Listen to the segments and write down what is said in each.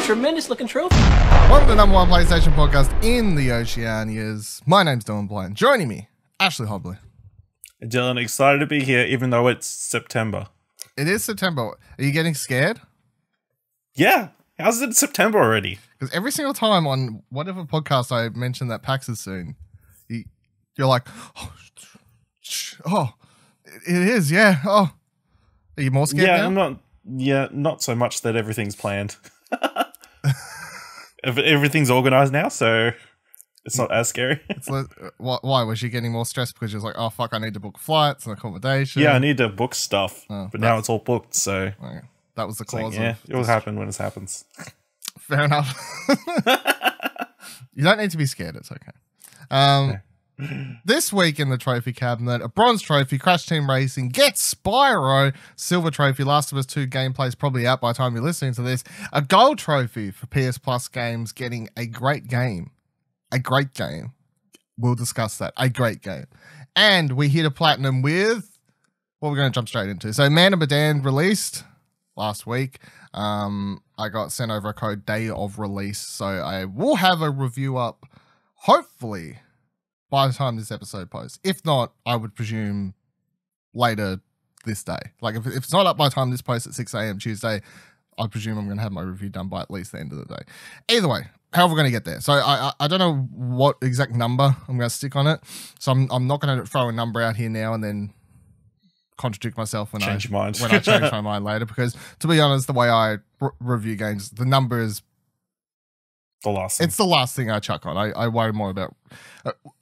tremendous looking trophy. One of the number one PlayStation podcast in the Oceanias. My name's Dylan Blind. Joining me, Ashley Hobley. Dylan, excited to be here, even though it's September. It is September. Are you getting scared? Yeah. How's it September already? Because every single time on whatever podcast I mention that PAX is soon, you're like, oh, it is, yeah. Oh, are you more scared now? Not so much that everything's planned. Everything's organized now, so it's not as scary. Why? Was she getting more stressed because she was like, oh, fuck, I need to book flights and accommodation? Yeah, I need to book stuff, but now it's all booked, so... Okay. That was the cause. Yeah, it will happen when it happens. Fair enough. You don't need to be scared. It's okay. This week in the trophy cabinet, a bronze trophy, Crash Team Racing gets Spyro. Silver trophy, Last of Us 2 gameplay is probably out by the time you're listening to this. A gold trophy for PS Plus games getting a great game. A great game. We'll discuss that. A great game. And we hit a platinum with... Well, we're going to jump straight into. So, Medan released last week. I got sent over a code day of release, so I will have a review up, hopefully, by the time this episode posts. If not, I would presume later this day. Like, if it's not up by the time this posts at 6 a.m. Tuesday, I presume I'm going to have my review done by at least the end of the day. Either way, how are we going to get there? So I don't know what exact number I'm going to stick on it, so I'm not going to throw a number out here now and then contradict myself when I change my mind later, because to be honest, the way I review games, the number is the last thing. It's the last thing I chuck on. I worry more about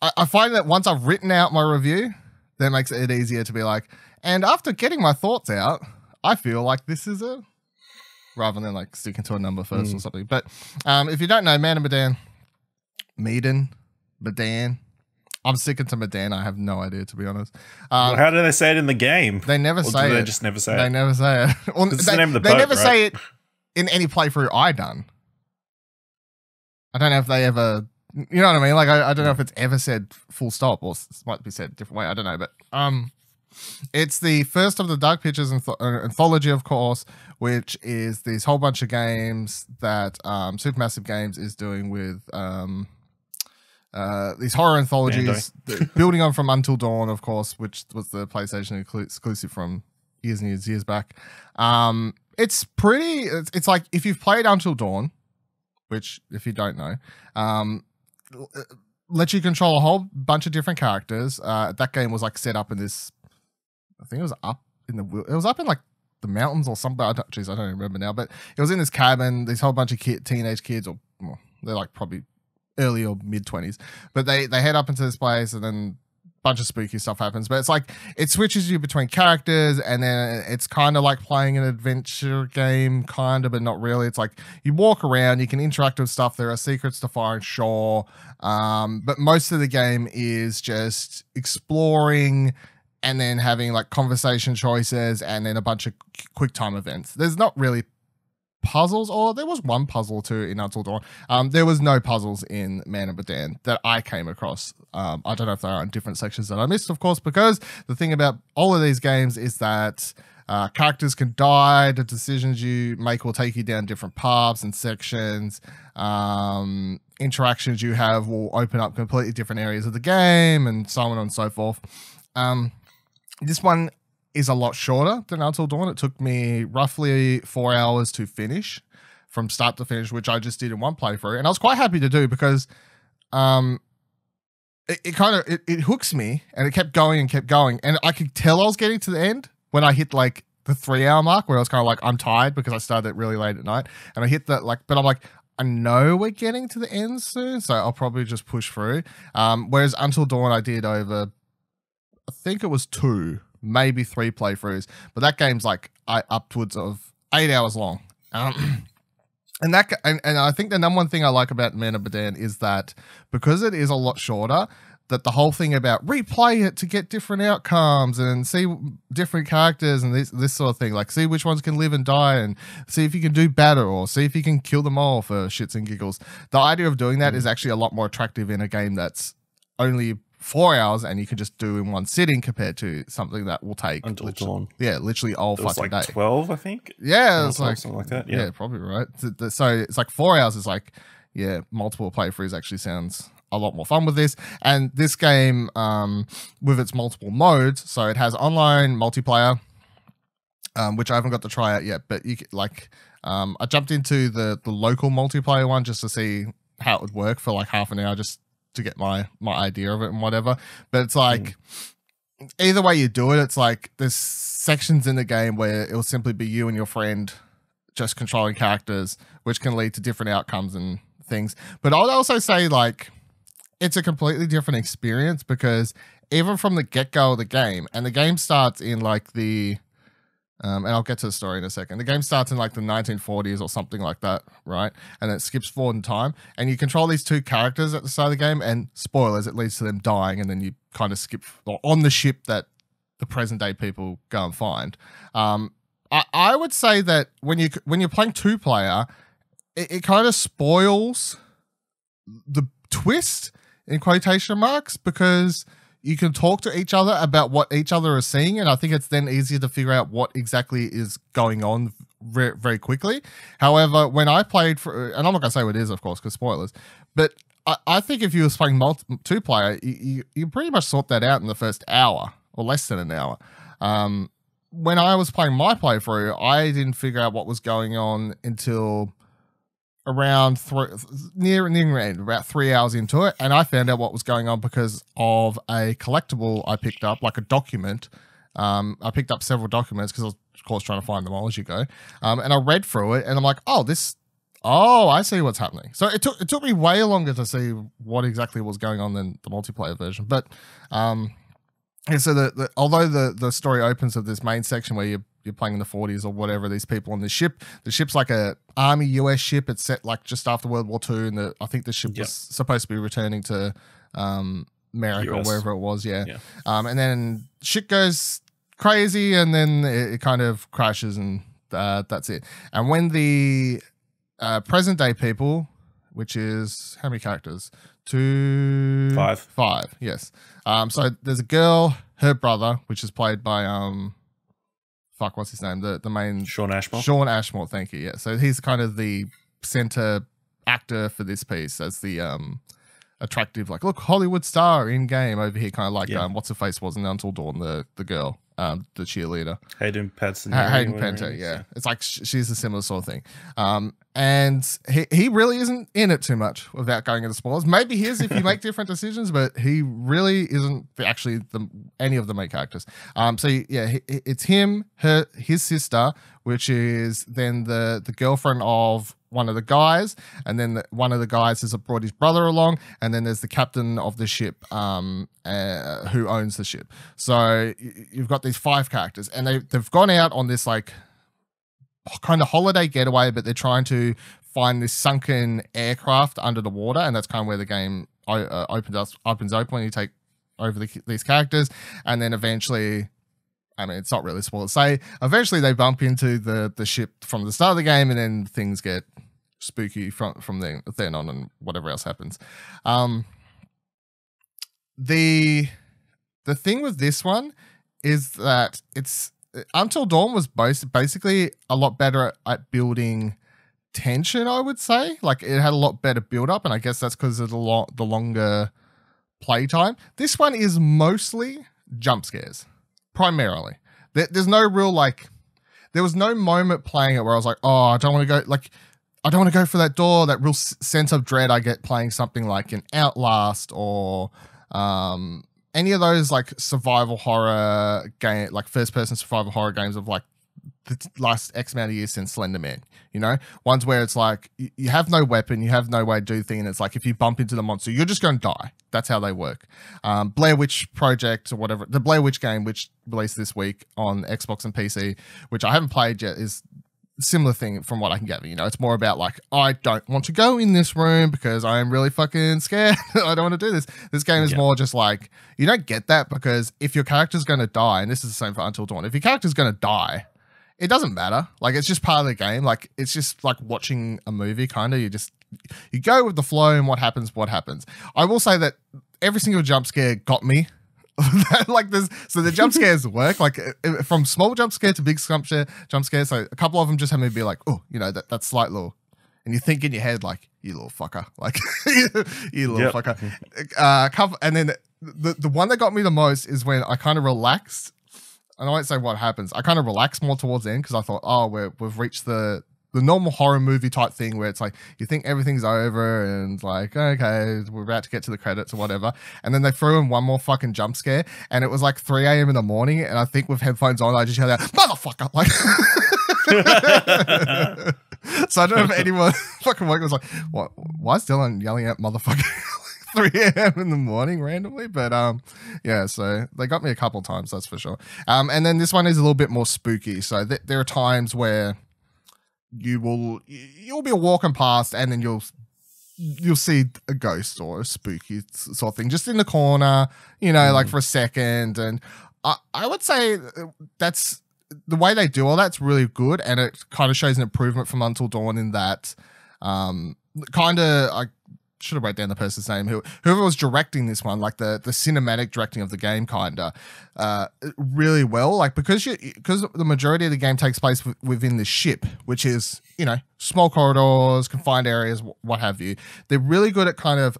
I find that once I've written out my review, that makes it easier to be like, and after getting my thoughts out, I feel like this is a, rather than like sticking to a number first or something. But if you don't know, Medan, I'm sticking to Medan. I have no idea, to be honest. Well, how do they say it in the game? They never say it. They just never say it. They never say it. Well, it's the name of the boat, they never right? say it in any playthrough I done. I don't know if they ever, you know what I mean? Like, I don't know if it's ever said full stop, or it might be said a different way. I don't know, but it's the first of the Dark Pictures Anthology, of course, which is this whole bunch of games that Supermassive Games is doing with these horror anthologies, building on from Until Dawn, of course, which was the PlayStation exclusive from years and years back. It's pretty, it's like if you've played Until Dawn, which if you don't know, lets you control a whole bunch of different characters. That game was like set up in this, I think it was up in like the mountains or something. I don't even remember now, but it was in this cabin, this whole bunch of teenage kids, or well, they're like probably early or mid 20s, but they head up into this place, and then a bunch of spooky stuff happens. But it's like it switches you between characters, and then it's kind of like playing an adventure game, kind of, but not really. It's like you walk around, you can interact with stuff, there are secrets to find, sure, but most of the game is just exploring and then having like conversation choices and then a bunch of quick time events. There's not really puzzles, or there was one puzzle or two in Until Dawn. There was no puzzles in Medan that I came across. I don't know if there are in different sections that I missed, of course, because the thing about all of these games is that characters can die, the decisions you make will take you down different paths and sections. Interactions you have will open up completely different areas of the game, and so on and so forth. This one is a lot shorter than Until Dawn. It took me roughly 4 hours to finish, from start to finish, which I just did in one playthrough, and I was quite happy to do, because it hooks me, and it kept going, and I could tell I was getting to the end when I hit like the 3 hour mark, where I was kind of like, I'm tired because I started it really late at night, and I hit that, like, but I'm like, I know we're getting to the end soon, so I'll probably just push through. Whereas Until Dawn I did over, I think it was 2, maybe 3 playthroughs, but that game's like upwards of 8 hours long. And I think the number one thing I like about Medan is that because it is a lot shorter, that the whole thing about replay it to get different outcomes and see different characters and this sort of thing, like see which ones can live and die and see if you can do better or see if you can kill them all for shits and giggles. The idea of doing that is actually a lot more attractive in a game that's only 4 hours, and you can just do in one sitting compared to something that will take until dawn. Yeah, literally all It was fucking like day. 12, I think. Yeah, it's like something like that. Yeah, probably right. So it's like 4 hours is like, yeah, multiple playthroughs actually sounds a lot more fun with this. And this game, with its multiple modes, so it has online multiplayer, which I haven't got to try out yet, but you like, I jumped into the local multiplayer one just to see how it would work for like half an hour, just to get my idea of it and whatever. But it's like, either way you do it, it's like there's sections in the game where it'll simply be you and your friend just controlling characters, which can lead to different outcomes and things. But I'd also say like it's a completely different experience, because even from the get-go of the game, and the game starts in like the and I'll get to the story in a second. The game starts in like the 1940s or something like that, right? And it skips forward in time, and you control these two characters at the start of the game, and spoilers, it leads to them dying, and then you kind of skip on the ship that the present day people go and find. I would say that when you're playing 2-player, it kind of spoils the twist in quotation marks, because you can talk to each other about what each other are seeing, and I think it's then easier to figure out what exactly is going on very, very quickly. However, when I played and I'm not going to say what it is, of course, because spoilers, but I think if you were playing 2-player, you pretty much sort that out in the first hour, or less than an hour. When I was playing my playthrough, I didn't figure out what was going on until around near end, about 3 hours into it, and I found out what was going on because of a collectible I picked up, like a document. I picked up several documents because I was, of course, trying to find them all as you go, and I read through it, and I'm like, oh, I see what's happening. So it took me way longer to see what exactly was going on than the multiplayer version, but yeah, so although the story opens with this main section where you're playing in the 40s or whatever, these people on this ship. The ship's like a army US ship. It's set like just after World War II, and I think the ship was supposed to be returning to America US. or wherever it was. Yeah. And then shit goes crazy, and then it kind of crashes, and that's it. And when the present day people, which is how many characters? 5. Yes. So there's a girl, her brother, which is played by what's his name? The main Sean Ashmore. Sean Ashmore, thank you. Yeah. So he's kind of the center actor for this piece, as the attractive, like, look, Hollywood star in game over here, kind of like what's her face was in Until Dawn, the girl, the cheerleader. Hayden Panettiere. Hayden Panettiere, yeah. It's like she's a similar sort of thing. And he really isn't in it too much without going into spoilers. Maybe he is if you make different decisions, but he really isn't actually any of the main characters. So yeah, it's him, his sister, which is then the girlfriend of one of the guys, and then one of the guys has brought his brother along, and then there's the captain of the ship who owns the ship. So you've got these 5 characters, and they've gone out on this like kind of holiday getaway, but they're trying to find this sunken aircraft under the water, and that's kind of where the game opens open when you take over these characters. And then eventually, I mean, it's not really spoiled to say, eventually they bump into the ship from the start of the game, and then things get spooky from then on, and whatever else happens. The thing with this one is that it's Until Dawn was basically a lot better at building tension, I would say. Like, it had a lot better build up, and I guess that's because of the longer playtime. This one is mostly jump scares, primarily. There's no real, like, there was no moment playing it where I was like, oh, I don't want to go for that door. That real sense of dread I get playing something like an Outlast or any of those like survival horror game, like first person survival horror games of like the last X amount of years since Slender Man, you know, ones where it's like you have no weapon, you have no way to do things, and it's like if you bump into the monster, you're just going to die. That's how they work. Blair Witch Project or whatever, the Blair Witch game, which released this week on Xbox and PC, which I haven't played yet, is similar thing from what I can gather. You know, it's more about like, I don't want to go in this room because I am really fucking scared. I don't want to do this. This game is more just like, you don't get that, because if your character's going to die, and this is the same for Until Dawn, if your character's going to die, it doesn't matter. Like, it's just part of the game. Like, it's just like watching a movie, kind of. You you go with the flow and what happens. I will say that every single jump scare got me. Like so the jump scares work, like from small jump scare to big jump scare. So a couple of them just had me be like, oh, that slight little, and you think in your head like, you little fucker, like you little fucker. And then the one that got me the most is when I kind of relaxed. And I won't say what happens. I kind of relaxed more towards the end because I thought, oh, we've reached the normal horror movie type thing where it's like you think everything's over and like, okay, we're about to get to the credits or whatever. And then they threw in one more fucking jump scare and it was like 3 a.m. in the morning. And I think with headphones on, I just yelled out, motherfucker. Like, so I don't know if anyone fucking was like, what? Why is Dylan yelling at motherfucker 3 a.m. in the morning randomly? But yeah, so they got me a couple times, that's for sure. And then this one is a little bit more spooky. So there are times where you'll be walking past and then you'll see a ghost or a spooky sort of thing just in the corner, like for a second. And I would say that's the way they do all that's really good, and it kind of shows an improvement from Until Dawn in that I should have wrote down the person's name whoever was directing this one, like the cinematic directing of the game really well, like because the majority of the game takes place within the ship, which is small corridors, confined areas, what have you. They're really good at kind of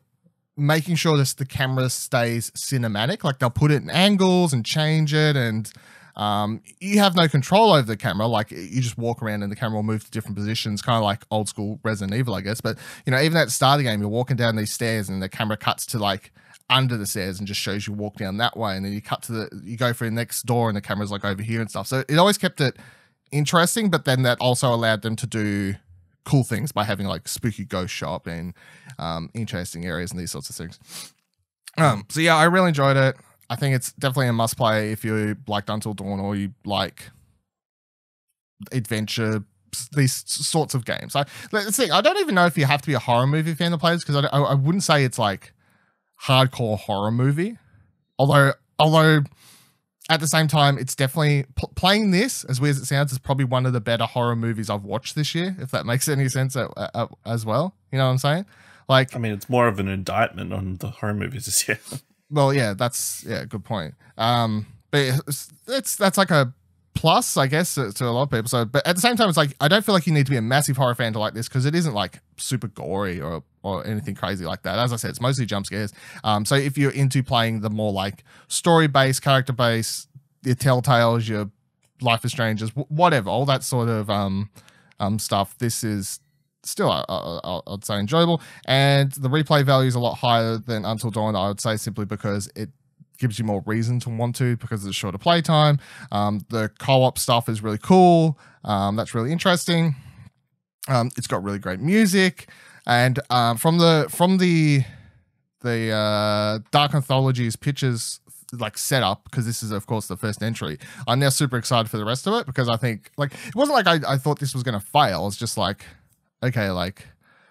making sure that the camera stays cinematic. Like they'll put it in angles and change it, and you have no control over the camera. Like you just walk around and the camera will move to different positions, kind of like old school Resident Evil, I guess. But even at the start of the game, you're walking down these stairs and the camera cuts to like under the stairs and just shows you walk down that way, and then you go for the next door and the camera's like over here and stuff. So it always kept it interesting, but then that also allowed them to do cool things by having like spooky ghost shop and interesting areas and these sorts of things. So yeah, I really enjoyed it. I think it's definitely a must play if you liked Until Dawn or you like adventure, these sorts of games. Let's see. I don't even know if you have to be a horror movie fan to play this, because I wouldn't say it's like hardcore horror movie. Although at the same time, it's definitely playing this, as weird as it sounds, is probably one of the better horror movies I've watched this year, if that makes any sense as well. You know what I'm saying? Like, I mean, it's more of an indictment on the horror movies this year. Well, yeah, good point. But that's like a plus, I guess, to a lot of people. So, but at the same time, it's like I don't feel like you need to be a massive horror fan to like this, because it isn't like super gory or anything crazy like that. As I said, it's mostly jump scares. So if you're into playing the more like story-based, character-based, your Telltales, your Life is Strange, whatever, all that sort of stuff, this is still, I'd say, enjoyable. And the replay value is a lot higher than Until Dawn, I would say, simply because it gives you more reason to want to, because it's shorter playtime. The co-op stuff is really cool. That's really interesting. It's got really great music. And from the Dark Anthology's pictures like set up, because this is of course the first entry, I'm now super excited for the rest of it, because I think like it wasn't like I thought this was going to fail. It's just like, okay, like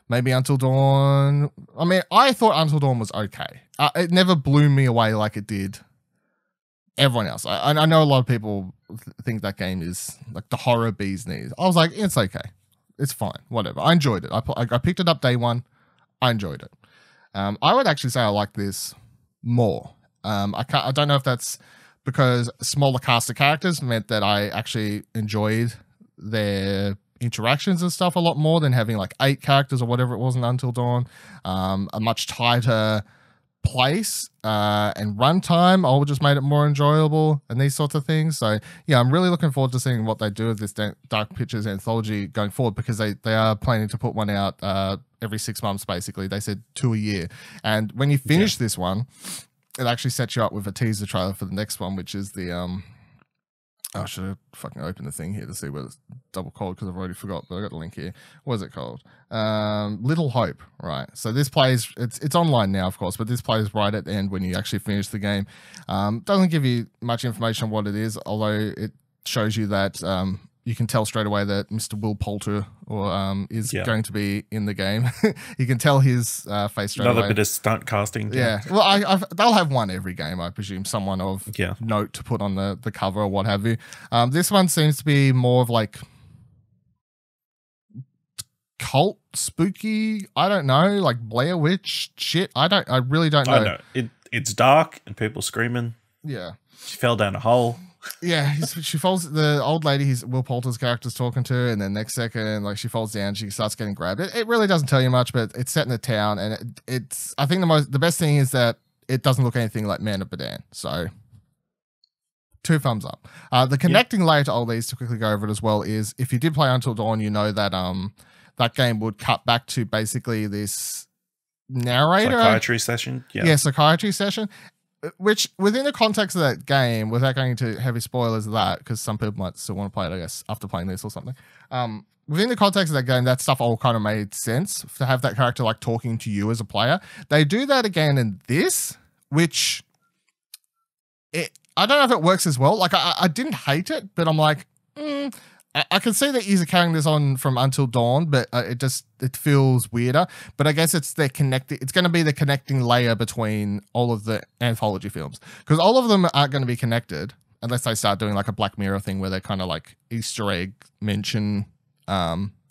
maybe Until Dawn. I mean, I thought Until Dawn was okay. It never blew me away like it did everyone else. I know a lot of people think that game is like the horror bee's knees. I was like, it's okay. It's fine. Whatever. I enjoyed it. I picked it up day one. I enjoyed it. I would actually say I like this more. I don't know if that's because smaller cast of characters meant that I actually enjoyed their interactions and stuff a lot more than having like 8 characters or whatever it was in Until Dawn. A much tighter place and runtime all just made it more enjoyable and these sorts of things. So yeah, I'm really looking forward to seeing what they do with this Dark Pictures Anthology going forward, because they are planning to put one out every 6 months basically. They said 2 a year, and when you finish this one, it actually sets you up with a teaser trailer for the next one, which is the I should have fucking opened the thing here to see what it's double called, because I've already forgot, but I got the link here. What is it called? Little Hope, right? So this plays, it's online now, of course, but this plays right at the end when you actually finish the game. Doesn't give you much information on what it is, although it shows you that you can tell straight away that Mr. Will Poulter is going to be in the game. You can tell his face straight away. Another bit of stunt casting. Yeah. Well, they'll have one every game, I presume. Someone of note to put on the cover or what have you. This one seems to be more of like cult spooky, I don't know, like Blair Witch shit. I really don't know. I know. It's dark and people screaming. Yeah. She fell down a hole. Yeah, she falls. The old lady, Will Poulter's character's talking to her, and then next second, like she falls down, she starts getting grabbed. It really doesn't tell you much, but it's set in a town, and it's. I think the best thing is that it doesn't look anything like Man of Medan. So, 2 thumbs up. The connecting layer to all these, to quickly go over it as well, is if you did play Until Dawn, you know that that game would cut back to basically this narrator psychiatry session. Yeah, psychiatry session. Which, within the context of that game, without going into heavy spoilers of that, because some people might still want to play it, I guess, after playing this or something. Within the context of that game, that stuff all kind of made sense to have that character like talking to you as a player. They do that again in this, which I don't know if it works as well. Like, I didn't hate it, but I'm like, I can see that he's carrying this on from Until Dawn, but it feels weirder. But I guess it's going to be the connecting layer between all of the anthology films, because all of them aren't going to be connected unless they start doing like a Black Mirror thing where they kind of like Easter egg mention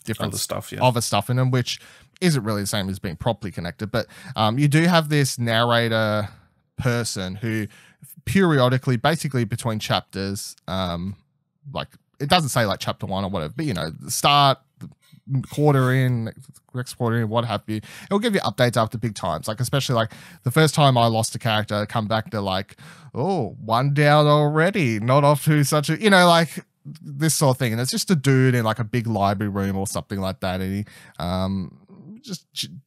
different other stuff in them, which isn't really the same as being properly connected. But you do have this narrator person who periodically, basically between chapters, like, it doesn't say like chapter 1 or whatever, but the start, the quarter in, next quarter in, what have you. It'll give you updates after big times. Like, especially like the first time I lost a character, I come back to like, oh, 1 down already, not off to such a, like this sort of thing. And it's just a dude in like a big library room or something like that. And he just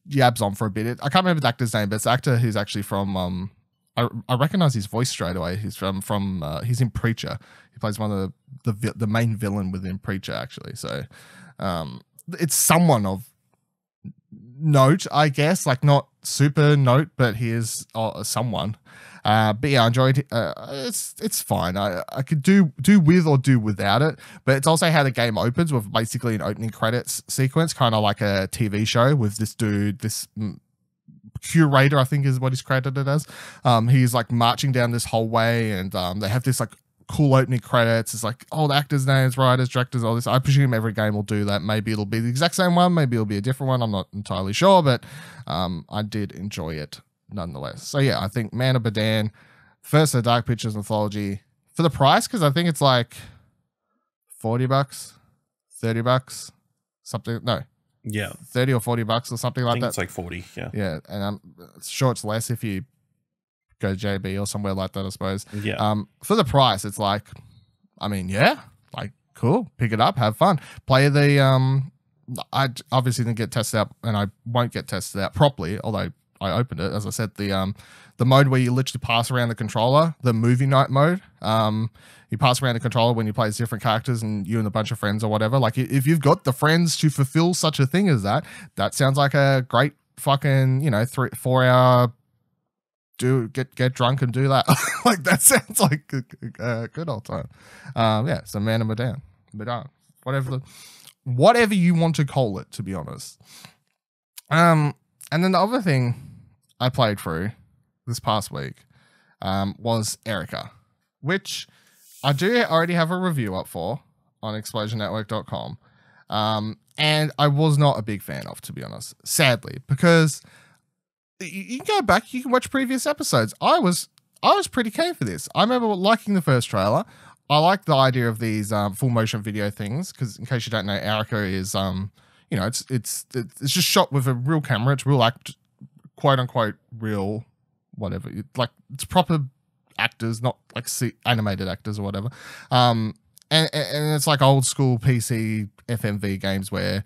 yabs on for a bit. I can't remember the actor's name, but it's the actor who's actually from, I recognize his voice straight away. He's he's in Preacher. He plays one of the main villain within Preacher, actually. So it's someone of note, I guess, like not super note, but he is someone. But yeah, I enjoyed it. It's fine. I could do with or do without it, but it's also how the game opens with basically an opening credits sequence, kind of like a TV show with this dude, this curator, I think is what he's credited as. He's like marching down this hallway, and they have this like cool opening credits. It's like old actors' names, writers, directors, all this. I presume every game will do that. Maybe it'll be the exact same one, maybe it'll be a different one. I'm not entirely sure, but I did enjoy it nonetheless. So yeah, I think Man of Medan, first the Dark Pictures Anthology, for the price, because I think it's like $40, $30, something. No. Yeah. 30 or $40 or something like that. It's like 40, yeah. Yeah, and I'm sure it's less if you go JB or somewhere like that, I suppose. Yeah. For the price, it's like, I mean, yeah, like cool, pick it up, have fun. Play the I obviously didn't get tested out, and I won't get tested out properly, although I opened it. As I said, the mode where you literally pass around the controller, the movie night mode. You pass around the controller when you play as different characters and you and a bunch of friends or whatever. Like, if you've got the friends to fulfill such a thing as that sounds like a great fucking, 3-4 hour get drunk and do that. Like, that sounds like a good old time. Yeah, so Man of Medan. Whatever you want to call it, to be honest. And then the other thing I played through this past week was Erica, which I do already have a review up for on explosionnetwork.com. And I was not a big fan of, to be honest, sadly, because you can go back, you can watch previous episodes. I was pretty keen for this. I remember liking the first trailer. I like the idea of these full motion video things, because in case you don't know, Erica is it's just shot with a real camera. It's real quote unquote real, whatever. Like, it's proper actors, not like animated actors or whatever. And it's like old school PC FMV games where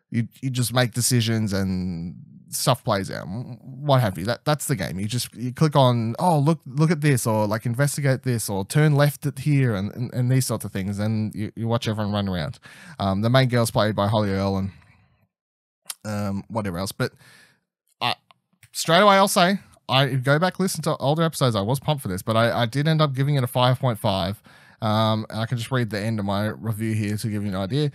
you just make decisions and stuff plays out, what have you. That's the game. You click on, oh, look at this, or like investigate this, or turn left at here, and these sorts of things, and you watch everyone run around. The main girl's played by Holly Earl and whatever else. But straight away I'll say, I go back, listen to older episodes. I was pumped for this, but I did end up giving it a 5.5. And I can just read the end of my review here to give you an idea.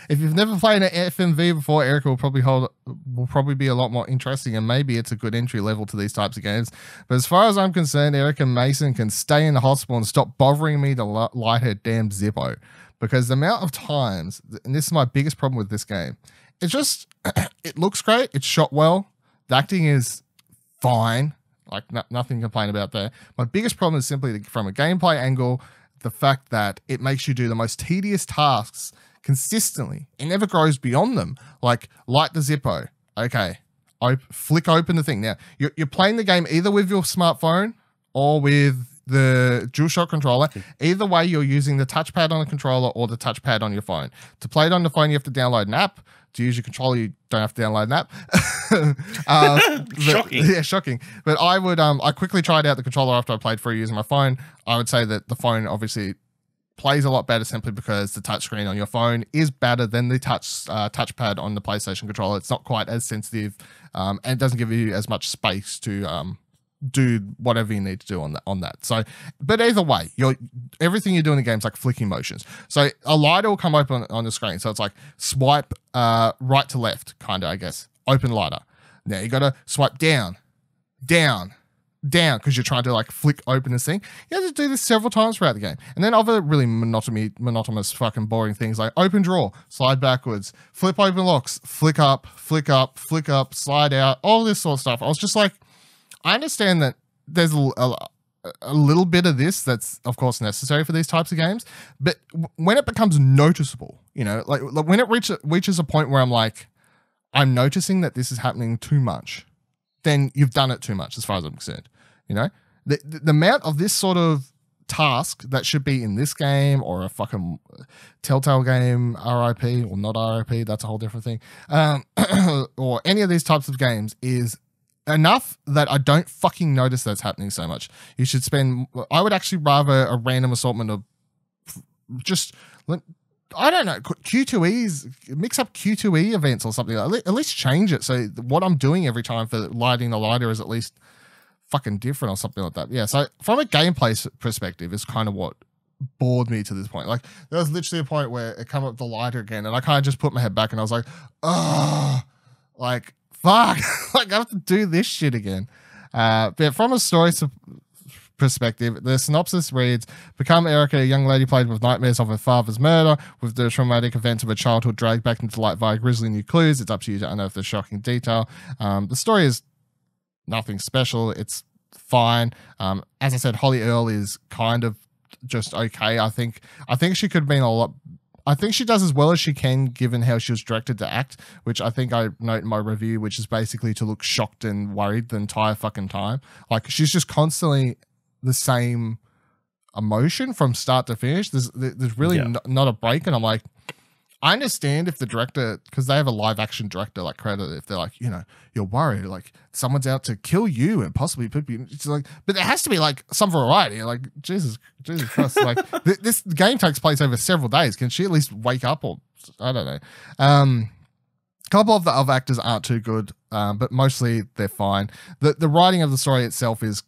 If you've never played an FMV before, Erica will probably be a lot more interesting, and maybe it's a good entry level to these types of games. But as far as I'm concerned, Erica Mason can stay in the hospital and stop bothering me to light her damn Zippo, because the amount of times, and this is my biggest problem with this game, it's just, it looks great. It's shot well. The acting is fine. Like nothing to complain about there. My biggest problem is simply from a gameplay angle, the fact that it makes you do the most tedious tasks consistently. It never grows beyond them. Like light the Zippo. Okay. Flick open the thing. Now, you're playing the game either with your smartphone or with the DualShock controller. Either way, you're using the touchpad on the controller or the touchpad on your phone. To play it on the phone, you have to download an app. To use your controller, you don't have to download an app. Shocking. Yeah, shocking. But I would, I quickly tried out the controller after I played through using my phone. I would say that the phone obviously plays a lot better simply because the touchscreen on your phone is better than the touchpad on the PlayStation controller. It's not quite as sensitive, and it doesn't give you as much space to do whatever you need to do on that. So, but either way, everything you do in the game is like flicking motions. So a lighter will come open on the screen. So it's like swipe right to left, kind of, I guess. Open lighter. Now you got to swipe down, because you're trying to like flick open this thing. You have to do this several times throughout the game. And then other really monotonous fucking boring things like open drawer, slide backwards, flip open locks, flick up, slide out, all this sort of stuff. I was just like, I understand that there's a little bit of this that's of course necessary for these types of games, but when it becomes noticeable, like when it reaches a point where I'm like, I'm noticing that this is happening too much, then you've done it too much as far as I'm concerned. The amount of this sort of task that should be in this game or a fucking Telltale game, RIP or not RIP, that's a whole different thing, or any of these types of games is enough that I don't fucking notice that's happening so much. You should I would actually rather a random assortment of just, I don't know, Q2Es, mix up Q2E events or something. At least change it so what I'm doing every time for lighting the lighter is at least fucking different or something like that. Yeah, so from a gameplay perspective is kind of what bored me to this point. Like there was literally a point where it came up the lighter again and I kind of just put my head back and I was like, oh, like, fuck, like I have to do this shit again. But from a story perspective, the synopsis reads, become Erica, a young lady plagued with nightmares of her father's murder, with the traumatic events of her childhood dragged back into light via grisly new clues. It's up to you to unearth the shocking detail. The story is nothing special. It's fine. As I said, Holly Earl is kind of just okay. I think she could have been a lot. I think she does as well as she can given how she was directed to act, which I think I note in my review, which is basically to look shocked and worried the entire fucking time. Like she's just constantly the same emotion from start to finish. There's really not a break. And I'm like, I understand if the director, because they have a live action director like credit, if they're like, you're worried, like someone's out to kill you and possibly put you. It's like, but there has to be like some variety. Like Jesus Christ, like this game takes place over several days. Can she at least wake up or I don't know? A couple of the other actors aren't too good, but mostly they're fine. The writing of the story itself is,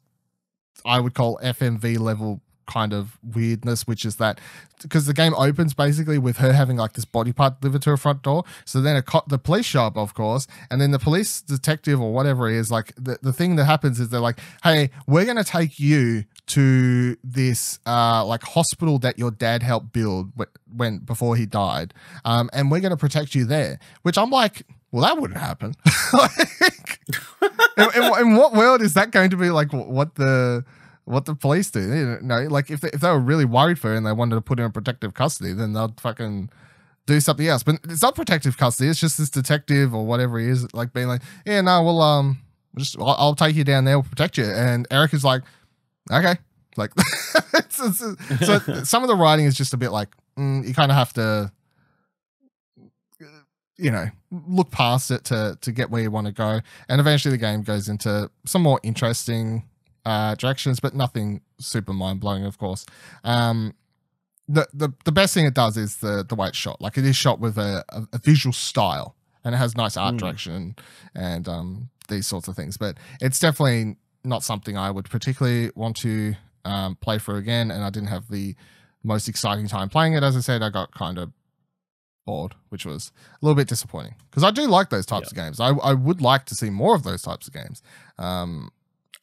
I would call FMV level kind of weirdness, which is that because the game opens basically with her having like this body part delivered to her front door. So then the police show up, of course, and then the police detective or whatever it is, like the thing that happens is they're like, hey, we're going to take you to this like hospital that your dad helped build before he died. And we're going to protect you there, which I'm like, well, that wouldn't happen. Like, in what world is that going to be like what the police do? Like if they were really worried for her and they wanted to put her in protective custody, then they'd fucking do something else. But it's not protective custody. It's just this detective or whatever he is, like being like, yeah, no, well, I'll take you down there, we'll protect you. And Eric is like, okay. Like, so some of the writing is just a bit like, you kind of have to, look past it to get where you want to go. And eventually the game goes into some more interesting directions, but nothing super mind-blowing, of course. The best thing it does is the way it's shot. Like it is shot with a visual style and it has nice art direction and these sorts of things. But it's definitely not something I would particularly want to play through again, and I didn't have the most exciting time playing it. As I said, I got kind of bored, which was a little bit disappointing because I do like those types of games. I would like to see more of those types of games.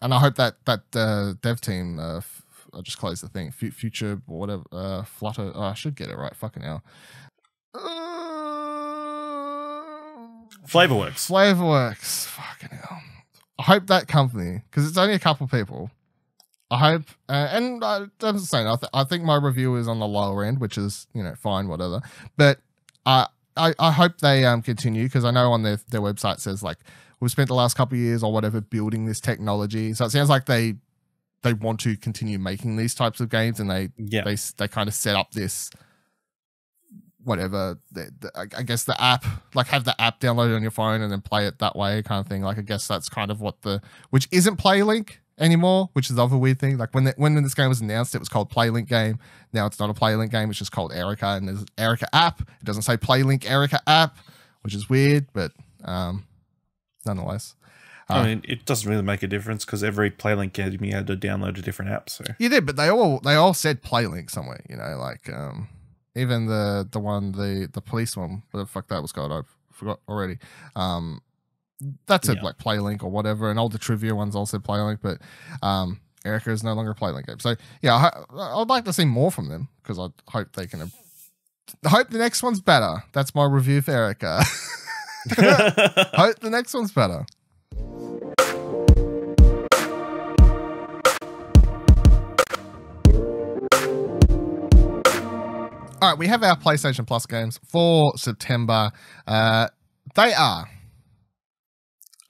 And I hope that dev team, I just closed the thing, Future or whatever, Flutter, I should get it right, fucking hell. Flavorworks. Fucking hell. I hope that company, because it's only a couple people. I hope, and I'm saying, I think my review is on the lower end, which is, fine, whatever. But I hope they continue, because I know on their website says like we've spent the last couple of years or whatever building this technology. So it sounds like they want to continue making these types of games, and they kind of set up this whatever. I guess the app, like have the app downloaded on your phone and then play it that way, kind of thing. Like I guess that's kind of what which isn't PlayLink anymore, which is the other weird thing. Like when this game was announced, it was called PlayLink game. Now it's not a PlayLink game, it's just called Erica, and there's Erica app. It doesn't say PlayLink Erica app, which is weird, but nonetheless. I mean, it doesn't really make a difference because every PlayLink game you had to download a different app. So you did, but they all said PlayLink somewhere. Like even the one the police one, what the fuck that was called, I forgot already. That said like PlayLink or whatever, and all the trivia ones all said PlayLink, but Erica is no longer a PlayLink game. So yeah, I'd like to see more from them, because I hope they can. I hope the next one's better. That's my review for Erica. Hope the next one's better. All right, we have our PlayStation Plus games for September. They are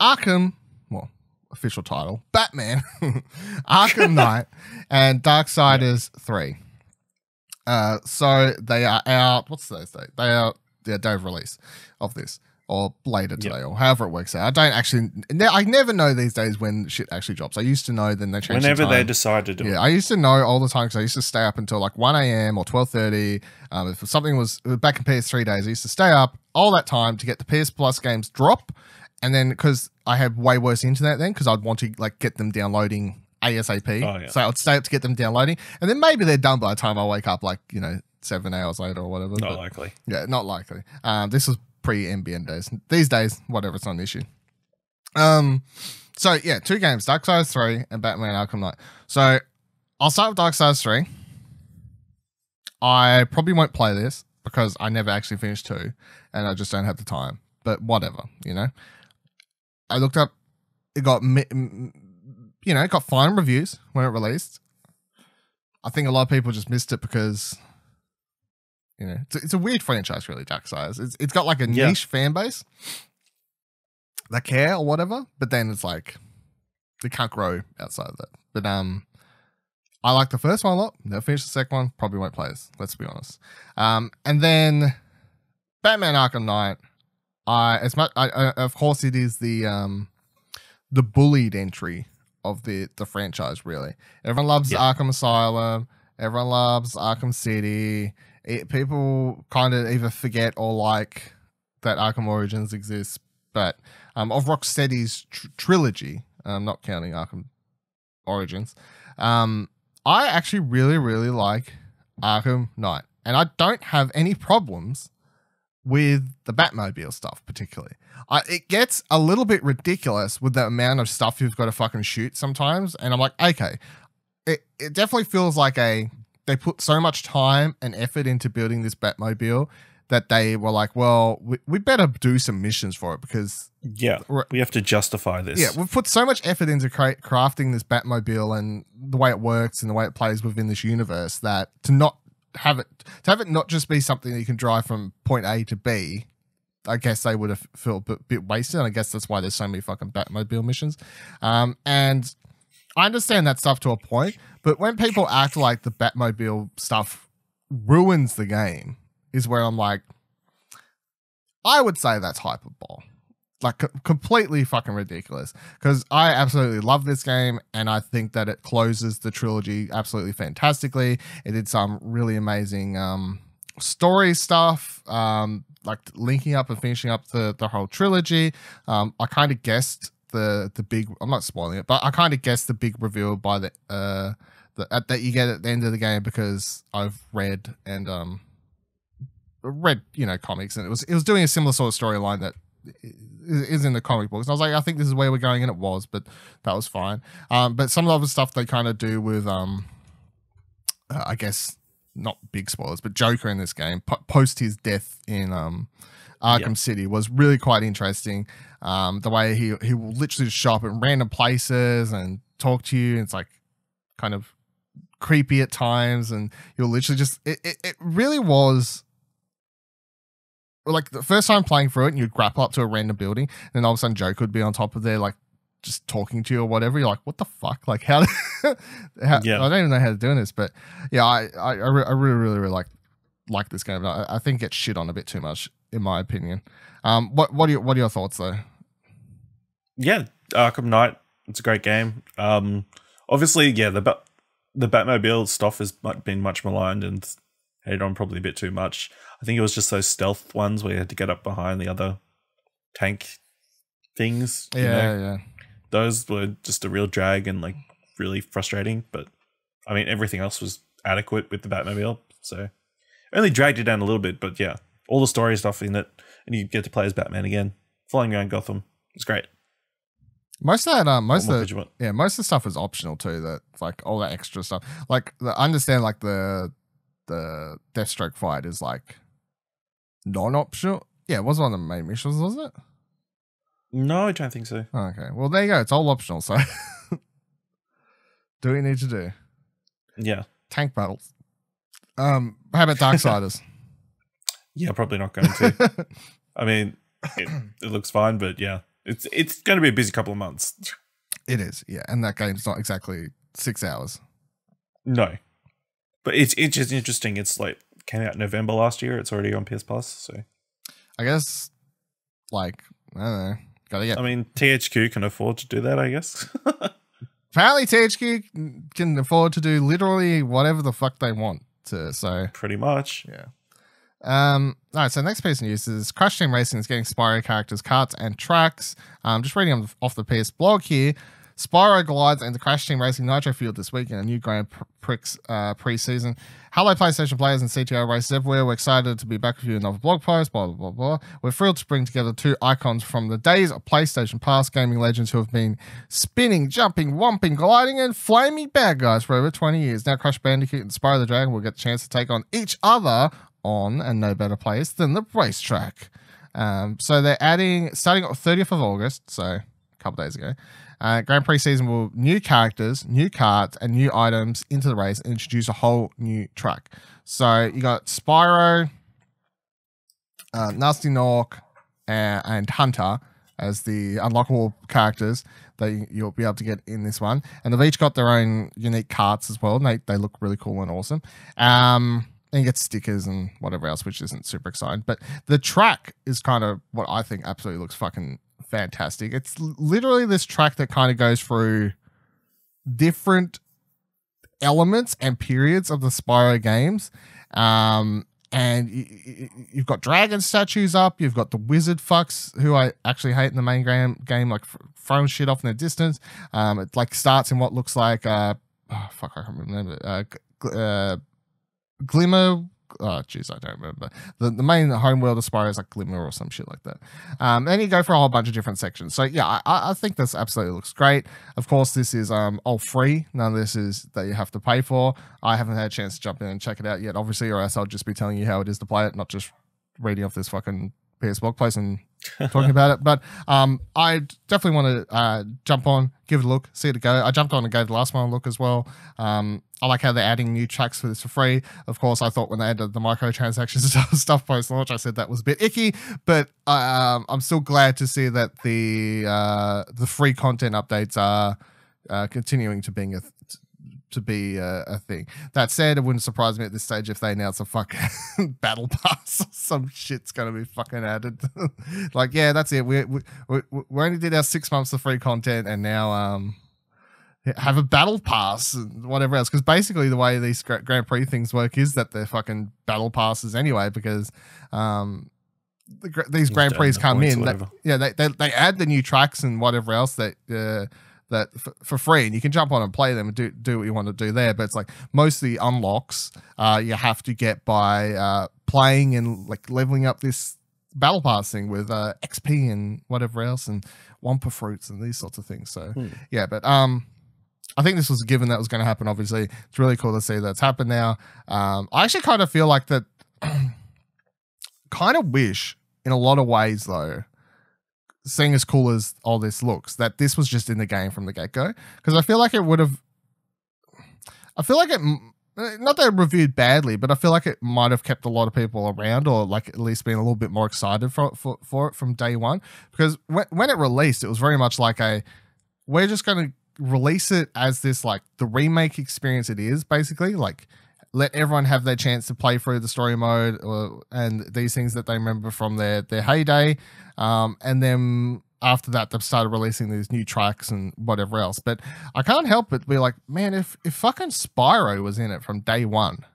Arkham, well, official title, Batman, Arkham Knight, and Darksiders 3. So they are out. What's today's date? They are the day of release of this, or later today, or however it works out. I don't actually. I never know these days when shit actually drops. I used to know, then they change. Whenever they decide to do it. Yeah, I used to know all the time, because I used to stay up until like 1 a.m. or 12:30. If something was back in PS3 days, I used to stay up all that time to get the PS Plus games drop. And then, because I had way worse internet then, because I'd want to like get them downloading ASAP. So I'd stay up to get them downloading. And then maybe they're done by the time I wake up, like, 7 hours later or whatever. Not likely. Yeah, not likely. This was pre-NBN days. These days, whatever, it's not an issue. So yeah, 2 games, Darksiders 3 and Batman Arkham Knight. So I'll start with Darksiders 3. I probably won't play this because I never actually finished 2 and I just don't have the time. But whatever, I looked up, it got, it got fine reviews when it released. I think a lot of people just missed it because, it's a weird franchise, really, Darksiders. It's got like a niche fan base that care or whatever, but then it's like, it can't grow outside of that. But I like the first one a lot. Never finished the second one. Probably won't play this, let's be honest. And then Batman Arkham Knight. Of course, it is the bullied entry of the franchise. Really, everyone loves Arkham Asylum. Everyone loves Arkham City. People kind of either forget or like that Arkham Origins exists, but of Rocksteady's trilogy, not counting Arkham Origins, I actually really, really like Arkham Knight, and I don't have any problems with the Batmobile stuff particularly. It gets a little bit ridiculous with the amount of stuff you've got to fucking shoot sometimes, and I'm like, okay, it definitely feels like they put so much time and effort into building this Batmobile that they were like, well, we better do some missions for it, because we have to justify this. Yeah, we've put so much effort into crafting this Batmobile and the way it works and the way it plays within this universe, that to have it not just be something that you can drive from point A to B, I guess they would have felt a bit wasted. And I guess that's why there's so many fucking Batmobile missions. And I understand that stuff to a point, but when people act like the Batmobile stuff ruins the game, is where I'm like, I would say that's hyperbole. Like completely fucking ridiculous, because I absolutely love this game and I think that it closes the trilogy absolutely fantastically. It did some really amazing story stuff, like linking up and finishing up the whole trilogy. I kind of guessed the big, I'm not spoiling it, but I kind of guessed the big reveal by that you get at the end of the game, because I've read comics, and it was doing a similar sort of storyline that is in the comic books. And I was like, I think this is where we're going, and it was, but that was fine. But some of the other stuff they kind of do with, I guess, not big spoilers, but Joker in this game post his death in Arkham City was really quite interesting. The way he will literally just show up in random places and talk to you. And it's like kind of creepy at times, and you'll literally just it really was like the first time playing through it, and you'd grapple up to a random building, and then all of a sudden Joker would be on top of there, like just talking to you or whatever. You're like, what the fuck? Like how, I don't even know how to do this, but yeah, I really like this game. I think it gets shit on a bit too much, in my opinion. What are your thoughts though? Yeah, Arkham Knight, it's a great game. Obviously, yeah, the Batmobile stuff has been much maligned and hated on probably a bit too much. I think it was just those stealth ones where you had to get up behind the other tank things. Yeah. Those were just a real drag and like really frustrating. But I mean, everything else was adequate with the Batmobile, so it only dragged it down a little bit. But yeah, all the story stuff in it, and you get to play as Batman again, flying around Gotham. It's great. Most of that, most of the stuff is optional too. That like all that extra stuff. Like I understand, like the Deathstroke fight is like non-optional. Yeah, it was one of the main missions, wasn't it? No, I don't think so. Oh, okay, well there you go. It's all optional. So do what you need to do. Yeah, tank battles. How about Darksiders? Yeah, probably not going to. I mean, it looks fine, but yeah. It's going to be a busy couple of months. It is, yeah. And that game's not exactly 6 hours. No. But it's just interesting. It's like came out November last year. It's already on PS Plus. So I guess, like, I don't know. Gotta get. I mean, THQ can afford to do that, I guess. Apparently, THQ can afford to do literally whatever the fuck they want to. So pretty much, yeah. All right, so next piece of news is Crash Team Racing is getting Spyro characters, karts, and tracks. Just reading off the PS blog here. Spyro glides into Crash Team Racing Nitro Field this week in a new Grand Prix pre-season. Hello, PlayStation players and CTO racers everywhere. We're excited to be back with you in another blog post, blah, blah, blah, blah. We're thrilled to bring together two icons from the days of PlayStation past, gaming legends who have been spinning, jumping, whomping, gliding, and flaming bad guys for over 20 years. Now Crash Bandicoot and Spyro the Dragon will get the chance to take on each other on and no better place than the racetrack. So they're adding, starting on 30th of August, so a couple days ago, Grand Prix season will new characters, new carts, and new items into the race and introduce a whole new track. So you got Spyro, Nasty Nork, and Hunter as the unlockable characters that you'll be able to get in this one. And they've each got their own unique carts as well. And they look really cool and awesome. And you get stickers and whatever else, which isn't super exciting. But the track is kind of what I think absolutely looks fucking fantastic. It's literally this track that kind of goes through different elements and periods of the Spyro games. And you've got dragon statues up. You've got the wizard fucks, who I actually hate in the main game, like throwing shit off in the distance. It like starts in what looks like, I can't remember. Glimmer, oh jeez, I don't remember. The main homeworld of Spyro is like Glimmer or some shit like that. Then you go for a whole bunch of different sections. So yeah, I think this absolutely looks great. Of course, this is all free. None of this is that you have to pay for. I haven't had a chance to jump in and check it out yet, obviously, or else I'll just be telling you how it is to play it, not just reading off this fucking PS blog post and talking about it. But I definitely want to jump on, give it a look, see it go. I jumped on and gave the last one a look as well. I like how they're adding new tracks for this for free. Of course, I thought when they added the microtransactions stuff post-launch, I said that was a bit icky, but I'm still glad to see that the free content updates are continuing to be a thing. That said, it wouldn't surprise me at this stage if they announce a fucking battle pass or some shit's gonna be fucking added. Like, yeah, that's it. We only did our 6 months of free content, and now have a battle pass and whatever else. Because basically, the way these Grand Prix things work is that they're fucking battle passes anyway. Because these Grand Prix come in, they add the new tracks and whatever else that for free, and you can jump on and play them and do what you want to do there. But it's like most of the unlocks you have to get by playing and like leveling up this battle pass thing with XP and whatever else and Wumpa fruits and these sorts of things. So yeah, but I think this was a given that was going to happen. Obviously, it's really cool to see that's happened now. I actually kind of feel like that. Kind of wish, in a lot of ways, though, seeing as cool as all this looks, that this was just in the game from the get-go, because I feel like it would have. I feel like it. Not that it reviewed badly, but I feel like it might have kept a lot of people around, or like at least being a little bit more excited for it from day one. Because when it released, it was very much like we're just going to release it as this like the remake experience it is, basically. Like let everyone have their chance to play through the story mode and these things that they remember from their heyday. And then after that, they've started releasing these new tracks and whatever else. But I can't help but be like, man, if fucking Spyro was in it from day one,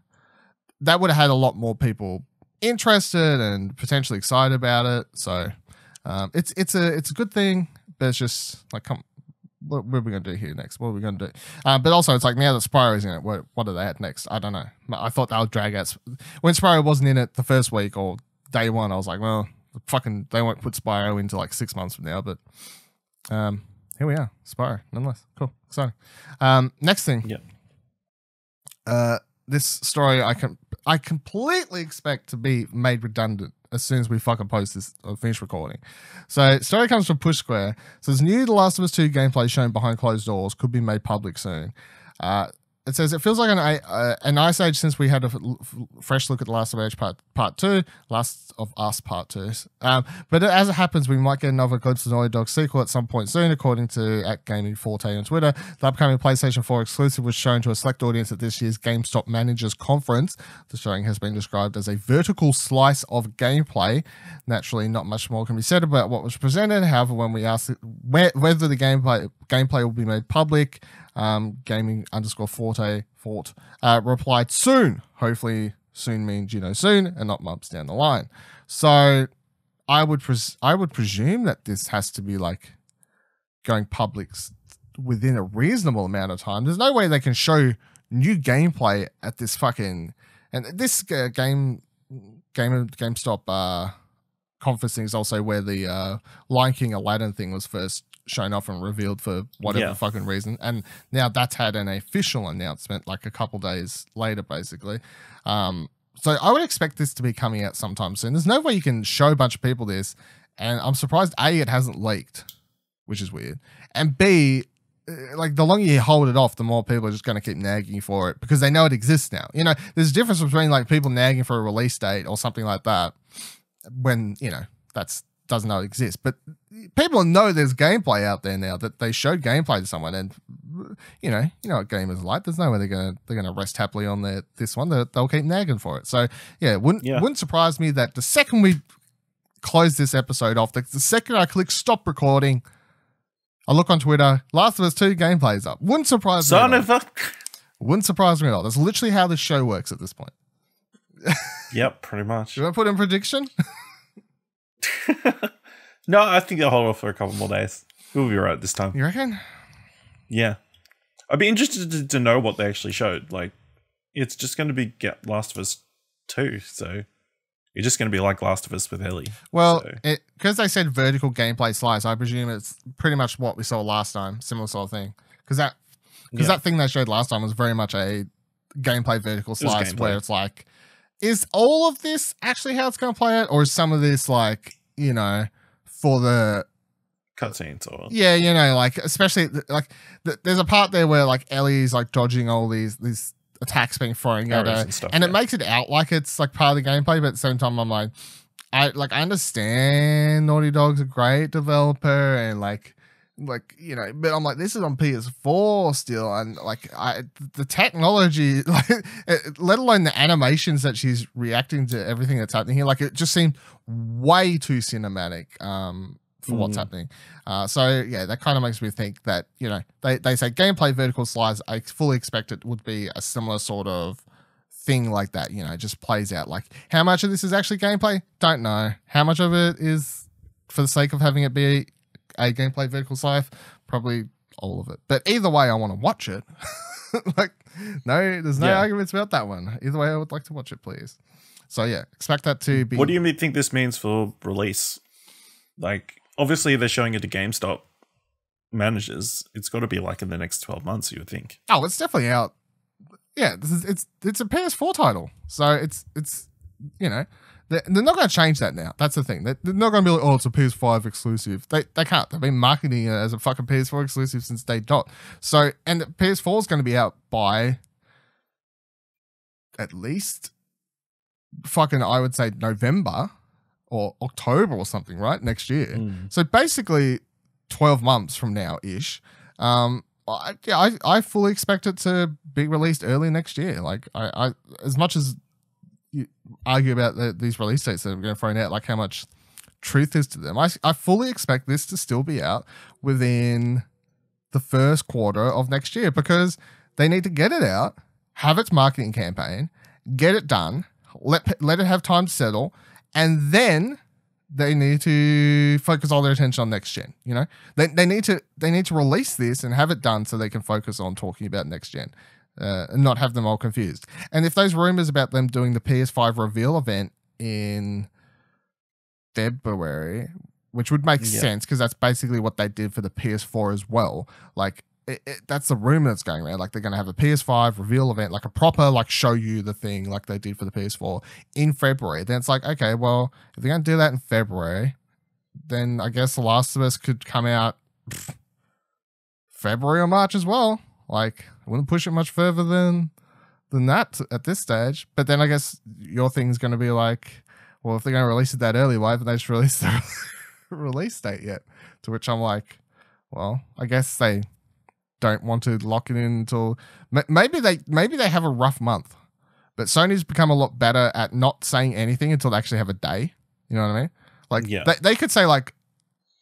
that would have had a lot more people interested and potentially excited about it. So it's a good thing, but it's just like, what are we going to do here next? What are we going to do? But also, it's like now that Spyro's in it, what are they at next? I don't know. I thought they would drag out. When Spyro wasn't in it the first week or day one, I was like, well, fucking, they won't put Spyro into like 6 months from now. But here we are, Spyro, nonetheless. Cool, exciting. Next thing. Yeah. This story I completely expect to be made redundant as soon as we fucking post this or finish recording. So, story comes from Push Square. It says, new The Last of Us 2 gameplay shown behind closed doors could be made public soon. It says, it feels like an ice age since we had a fresh look at The Last of Us Part 2, Last of Us Part 2. But as it happens, we might get another glimpse of Naughty Dog sequel at some point soon, according to @Gaming4T on Twitter. The upcoming PlayStation 4 exclusive was shown to a select audience at this year's GameStop Managers Conference. The showing has been described as a vertical slice of gameplay. Naturally, not much more can be said about what was presented. However, when we asked whether the gameplay will be made public, Gaming_Forte replied soon. Hopefully soon means soon and not months down the line. So I would presume that this has to be like going public within a reasonable amount of time. There's no way they can show new gameplay at this fucking, and this GameStop conference thing is also where the Lion King Aladdin thing was first shown off and revealed for whatever fucking reason, and now that's had an official announcement like a couple days later, basically. So I would expect this to be coming out sometime soon. There's no way you can show a bunch of people this, and I'm surprised A, it hasn't leaked, which is weird, and B, like the longer you hold it off, the more people are just going to keep nagging for it because they know it exists now. There's a difference between like people nagging for a release date or something like that when that's doesn't know it exists, but people know there's gameplay out there now, that they showed gameplay to someone, and you know what gamers are like. There's no way they're gonna rest happily on this one. They'll keep nagging for it. So yeah, wouldn't surprise me that the second we close this episode off, the second I click stop recording, I look on Twitter, Last of Us 2 gameplay is up. Wouldn't surprise me. Wouldn't surprise me at all. That's literally how this show works at this point. Yep, pretty much. Do I put in prediction? No, I think I'll hold off for a couple more days. We'll be right this time. You reckon? Yeah. I'd be interested to know what they actually showed. Like, it's just going to be Last of Us 2, so it's just going to be like Last of Us with Ellie. Well, because they said vertical gameplay slice, I presume it's pretty much what we saw last time, similar sort of thing. Because that thing they showed last time was very much a gameplay vertical slice, where it's like, is all of this actually how it's going to play out, or is some of this like, for the cutscenes or like especially like there's a part there where like Ellie's like dodging all these attacks being thrown at her, and it makes it out like it's like part of the gameplay, but at the same time I'm like, I understand Naughty Dog's a great developer and like but I'm like, this is on PS4 still, and like the technology, like let alone the animations that she's reacting to everything that's happening here, like it just seemed way too cinematic for what's happening. So yeah, that kind of makes me think that they say gameplay vertical slice. I fully expect it would be a similar sort of thing like that. Just plays out. Like how much of this is actually gameplay? Don't know. How much of it is for the sake of having it be a gameplay vertical slice? Probably all of it. But either way, I want to watch it. Like, there's no arguments about that one. Either way, I would like to watch it, please. So yeah, expect that to be. What do you think this means for release? Like, obviously they're showing it to GameStop, manages, it's got to be like in the next 12 months, you would think. Oh, it's definitely out. Yeah, it's a PS4 title, so it's you know, they're not going to change that now. That's the thing. They're not going to be like, oh, it's a PS5 exclusive. They can't. They've been marketing it as a fucking PS4 exclusive since day dot. So, and the PS4 is going to be out by at least fucking, I would say, November or October or something, right? Next year. So basically 12 months from now ish. I fully expect it to be released early next year. Like I as much as you argue about these release dates that I'm going to throw out, like how much truth is to them, I fully expect this to still be out within the first quarter of next year, because they need to get it out, have its marketing campaign, get it done, let it have time to settle, and then they need to focus all their attention on next gen. You know, they need to release this and have it done so they can focus on talking about next gen, and not have them all confused. And if those rumors about them doing the PS5 reveal event in February, which would make sense because that's basically what they did for the PS4 as well. Like that's the rumor that's going around. Like they're going to have a PS5 reveal event, like a proper like show you the thing like they did for the PS4 in February. Then it's like, okay, well, if they're going to do that in February, then I guess The Last of Us could come out February or March as well. Like I wouldn't push it much further than that at this stage. But then I guess your thing's going to be like, well, if they're going to release it that early, why haven't they just released the release date yet? To which I'm like, well, I guess they don't want to lock it in until maybe they have a rough month, but Sony's become a lot better at not saying anything until they actually have a day. You know what I mean? Like they could say like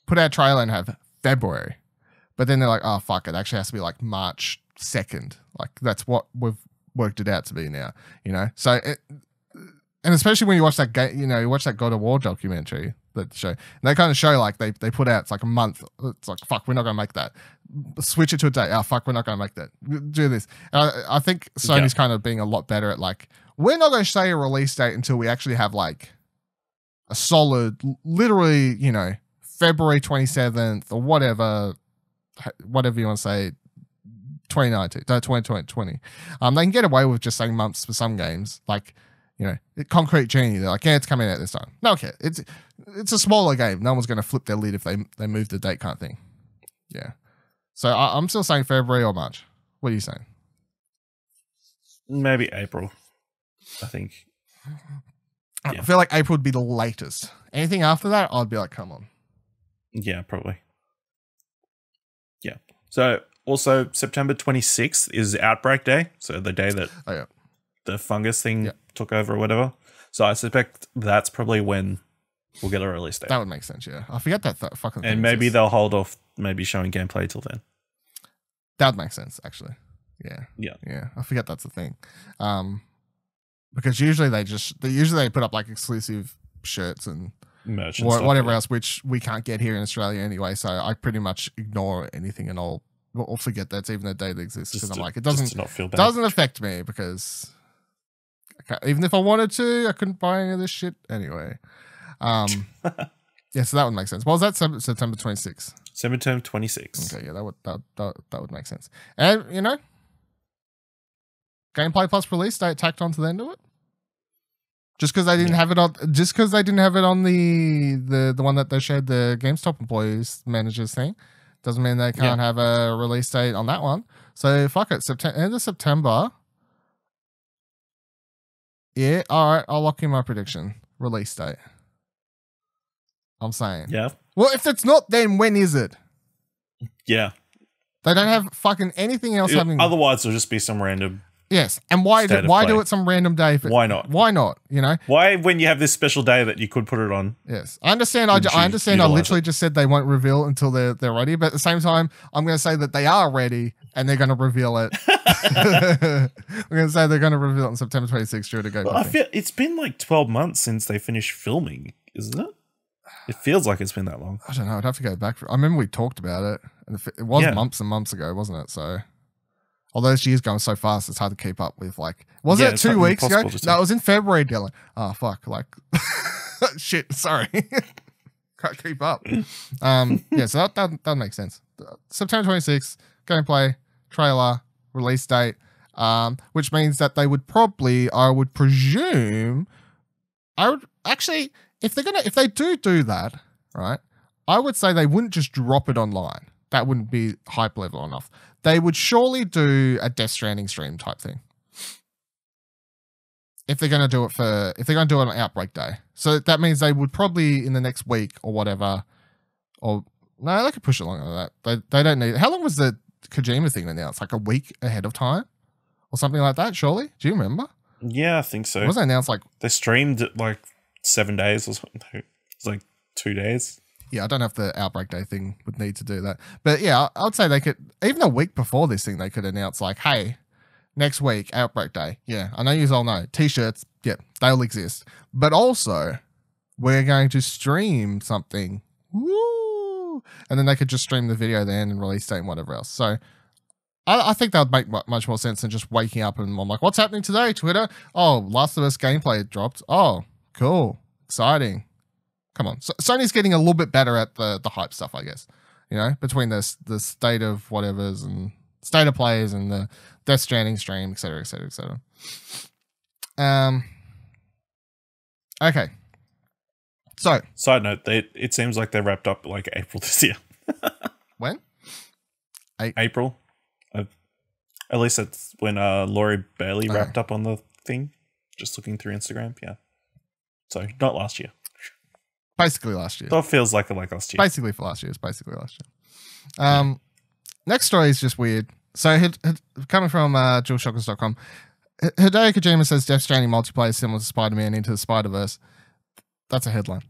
put out a trailer and have February, but then they're like, oh fuck, it actually has to be like March 2nd. Like that's what we've worked it out to be now. You know, so and especially when you watch that game, you know, you watch that God of War documentary that show, and they kind of show like they put out, it's like a month. It's like, fuck, we're not going to make that. Switch it to a day. Oh, fuck, we're not going to make that. Do this. I think Sony's kind of being a lot better at like, we're not going to say a release date until we actually have like a solid, literally, you know, February 27th or whatever you want to say, 2019, 2020. They can get away with just saying months for some games. Like, you know, Concrete Genie, they're like, yeah, it's coming out this time. No, okay, it's a smaller game. No one's going to flip their lid if they move the date kind of thing. Yeah. So I'm still saying February or March. What are you saying? Maybe April, I think. I feel like April would be the latest. Anything after that, I'd be like, come on. Yeah, probably. Yeah. So also September 26th is Outbreak Day. So the day that the fungus thing took over or whatever. So I suspect that's probably when we'll get a release date. That would make sense, yeah. I forget that fucking thing. And maybe they'll hold off maybe showing gameplay till then. That would make sense, actually. Yeah. Yeah. Yeah. I forget that's the thing. Because usually they put up like exclusive shirts and merch and whatever else, which we can't get here in Australia anyway. So I pretty much ignore anything and I'll forget that's even a day that exists, because I'm like, it doesn't affect me, because even if I wanted to, I couldn't buy any of this shit anyway. Yeah, so that would make sense. What was that? September 26th. September 26th. Okay, yeah, that would make sense. And you know, gameplay plus release date tacked onto the end of it. Just because they didn't have it on, the one that they showed the GameStop employees managers thing, doesn't mean they can't have a release date on that one. So fuck it, end of September. Yeah, all right, I'll lock in my prediction. Release date. I'm saying. Yeah. Well, if it's not, then when is it? Yeah. They don't have fucking anything else happening. Otherwise, it'll just be some random. Yes, and why do it some random day? Why not? Why not? You know, why when you have this special day that you could put it on? Yes, I understand. I understand. I literally just said they won't reveal until they're ready, but at the same time, I'm going to say that they are ready and they're going to reveal it. I'm going to say they're going to reveal it on September 26th during the GOTY. Well, I feel it's been like 12 months since they finished filming, isn't it? It feels like it's been that long. I don't know. I'd have to go back. I remember we talked about it, and it was months and months ago, wasn't it? So. Although this year's going so fast, it's hard to keep up with. Like, was it 2 weeks ago? No, it was in February, Dylan. Oh, fuck. Like, shit, sorry. Can't keep up. Yeah, so that makes sense. September 26th, gameplay, trailer, release date, which means that they would probably, I would presume, if they do that, right, I would say they wouldn't just drop it online. That wouldn't be hype level enough. They would surely do a Death Stranding stream type thing. If they're going to do it on Outbreak Day. So that means they would probably in the next week or whatever, or no, they could push it longer than that. They don't need, how long was the Kojima thing announced? Like a week ahead of time or something like that, surely? Do you remember? Yeah, I think so. Was it announced like... They streamed it like 7 days or something. It's like 2 days. Yeah, I don't know if the Outbreak Day thing would need to do that. But yeah, I would say they could, even a week before this thing, they could announce like, hey, next week, Outbreak Day. Yeah, I know you all know. T-shirts, yeah, they'll exist. But also, we're going to stream something. Woo! And then they could just stream the video then and release date and whatever else. So I think that would make much more sense than just waking up and I'm like, what's happening today, Twitter? Oh, Last of Us gameplay dropped. Oh, cool. Exciting. Come on. So Sony's getting a little bit better at the hype stuff, I guess. You know, between the state of whatever's and state of plays and the Death Stranding stream, etc., etc., etc. Okay. So, side note, it seems like they wrapped up like April this year. When? April. At least that's when Laurie Bailey wrapped up on the thing. Just looking through Instagram, yeah. So not last year. Basically last year. That feels like last year. Basically for last year. It's basically last year. Next story is just weird. So coming from JewelShockers.com, Hideo Kojima says Death Stranding multiplayer is similar to Spider-Man Into the Spider-Verse. That's a headline.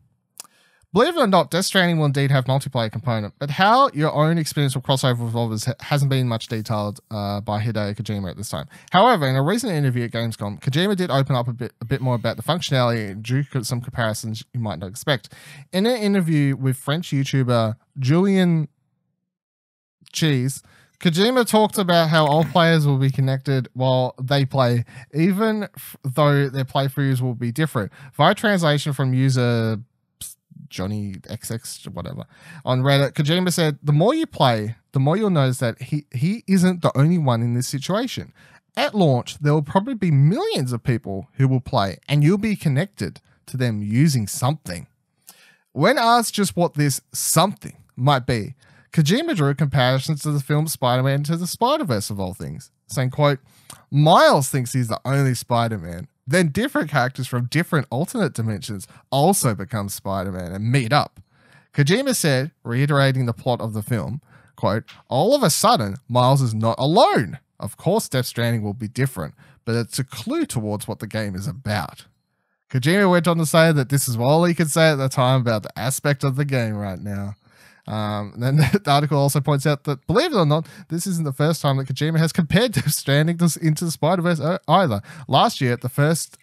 Believe it or not, Death Stranding will indeed have multiplayer component, but how your own experience will crossover with others hasn't been much detailed by Hideo Kojima at this time. However, in a recent interview at Gamescom, Kojima did open up a bit more about the functionality and drew some comparisons you might not expect. In an interview with French YouTuber Julien Cheese, Kojima talked about how all players will be connected while they play, even though their playthroughs will be different. Via translation from user Johnny XX, whatever, on Reddit, Kojima said, the more you play, the more you'll notice that he isn't the only one in this situation. At launch, there will probably be millions of people who will play, and you'll be connected to them using something. When asked just what this something might be, Kojima drew comparisons to the film Spider-Man Into the Spider-Verse of all things, saying, quote, Miles thinks he's the only Spider-Man. Then different characters from different alternate dimensions also become Spider-Man and meet up. Kojima said, reiterating the plot of the film, quote, all of a sudden, Miles is not alone. Of course, Death Stranding will be different, but it's a clue towards what the game is about. Kojima went on to say that this is all he could say at the time about the aspect of the game right now. Then the article also points out that, believe it or not, this isn't the first time that Kojima has compared Death Stranding Into the Spider-Verse either. Last year,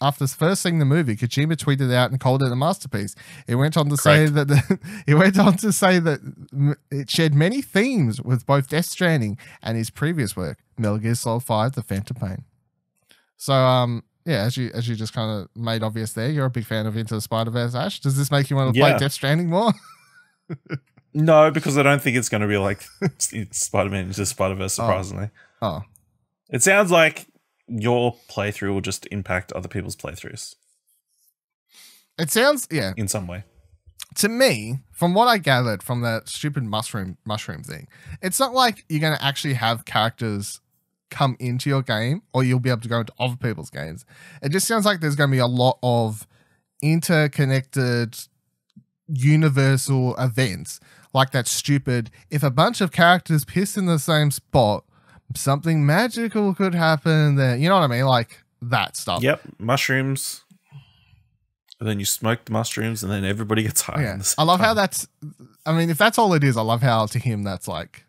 after first seeing the movie, Kojima tweeted out and called it a masterpiece. He went on to say that it shared many themes with both Death Stranding and his previous work, Metal Gear Solid 5: The Phantom Pain. So, yeah, as you just kind of made obvious there, you're a big fan of Into the Spider-Verse, Ash. Does this make you want to play Death Stranding more? No, because I don't think it's going to be like Spider-Man Into Spider-Verse, surprisingly. Oh. It sounds like your playthrough will just impact other people's playthroughs. It sounds, yeah. In some way. To me, from what I gathered from that stupid mushroom thing, it's not like you're going to actually have characters come into your game or you'll be able to go into other people's games. It just sounds like there's going to be a lot of interconnected universal events. Like that stupid, if a bunch of characters piss in the same spot, something magical could happen there. You know what I mean? Like that stuff. Yep. Mushrooms. And then you smoke the mushrooms and then everybody gets high. Yeah. I love how that's, I mean, if that's all it is, I love how to him that's like.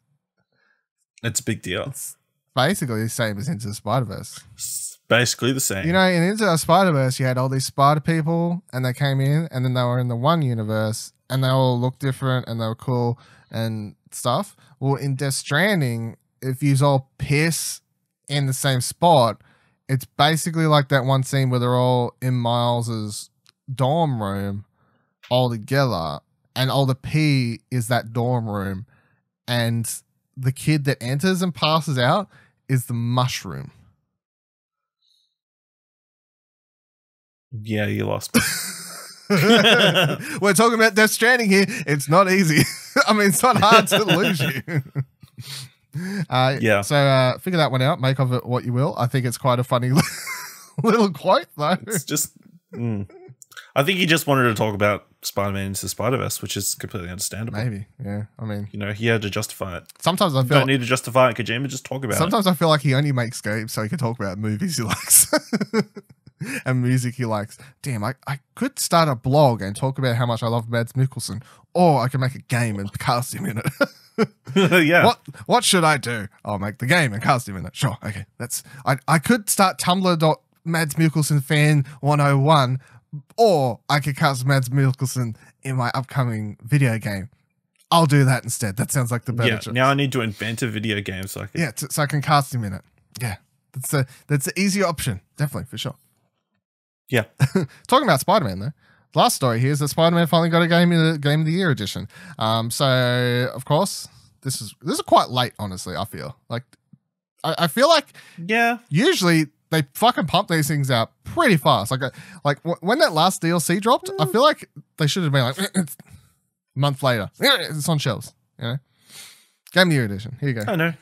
It's a big deal. It's basically the same as Into the Spider-Verse. It's basically the same. You know, in Into the Spider-Verse, you had all these spider people and they came in and then they were in the one universe. And they all look different and they were cool and stuff. Well, in Death Stranding, if you all piss in the same spot, it's basically like that one scene where they're all in Miles's dorm room all together, and all the pee is that dorm room, and the kid that enters and passes out is the mushroom. Yeah, you lost me. We're talking about Death Stranding here. It's not easy. I mean, it's not hard to lose you. Yeah. So figure that one out. Make of it what you will. I think it's quite a funny little quote, though. It's just... I think he just wanted to talk about Spider-Man into Spider-Verse, which is completely understandable. Maybe, yeah. I mean... You know, he had to justify it. Sometimes I feel... Don't need to justify it, Kojima. Just talk about it. Sometimes I feel like he only makes games so he can talk about movies he likes. And music he likes. Damn, I could start a blog and talk about how much I love Mads Mikkelsen, or I could make a game and cast him in it. Yeah. What should I do? I'll make the game and cast him in it. Sure, okay. I could start Tumblr.Mads Mikkelsen fan 101, or I could cast Mads Mikkelsen in my upcoming video game. I'll do that instead. That sounds like the better choice. Now I need to invent a video game so I can... so I can cast him in it. Yeah, that's the easy option. Definitely, for sure. Yeah. Talking about Spider-Man, though. Last story here is that Spider-Man finally got a Game of the Year edition. So, of course, this is quite late, honestly, I feel. Like, I feel like usually they fucking pump these things out pretty fast. Like when that last DLC dropped, I feel like they should have been like, a month later. It's on shelves, you know? Game of the Year edition. Here you go. I know.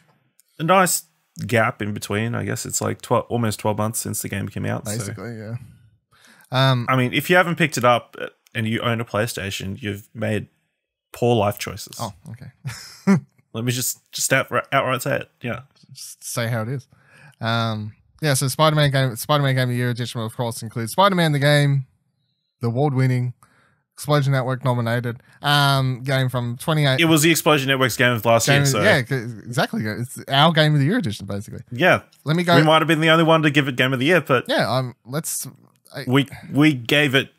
A nice gap in between, I guess. It's like almost 12 months since the game came out. Basically, yeah. I mean, if you haven't picked it up and you own a PlayStation, you've made poor life choices. Oh, okay. Let me just outright say it. Yeah. Just say how it is. So Spider-Man Game of the Year edition will, of course, include Spider-Man the game, the award-winning Explosion Network nominated game from 28. It was the Explosion Network's game of last year. So. Yeah, exactly. It's our Game of the Year edition, basically. Yeah. Let me go. We might have been the only one to give it Game of the Year, but yeah, we gave it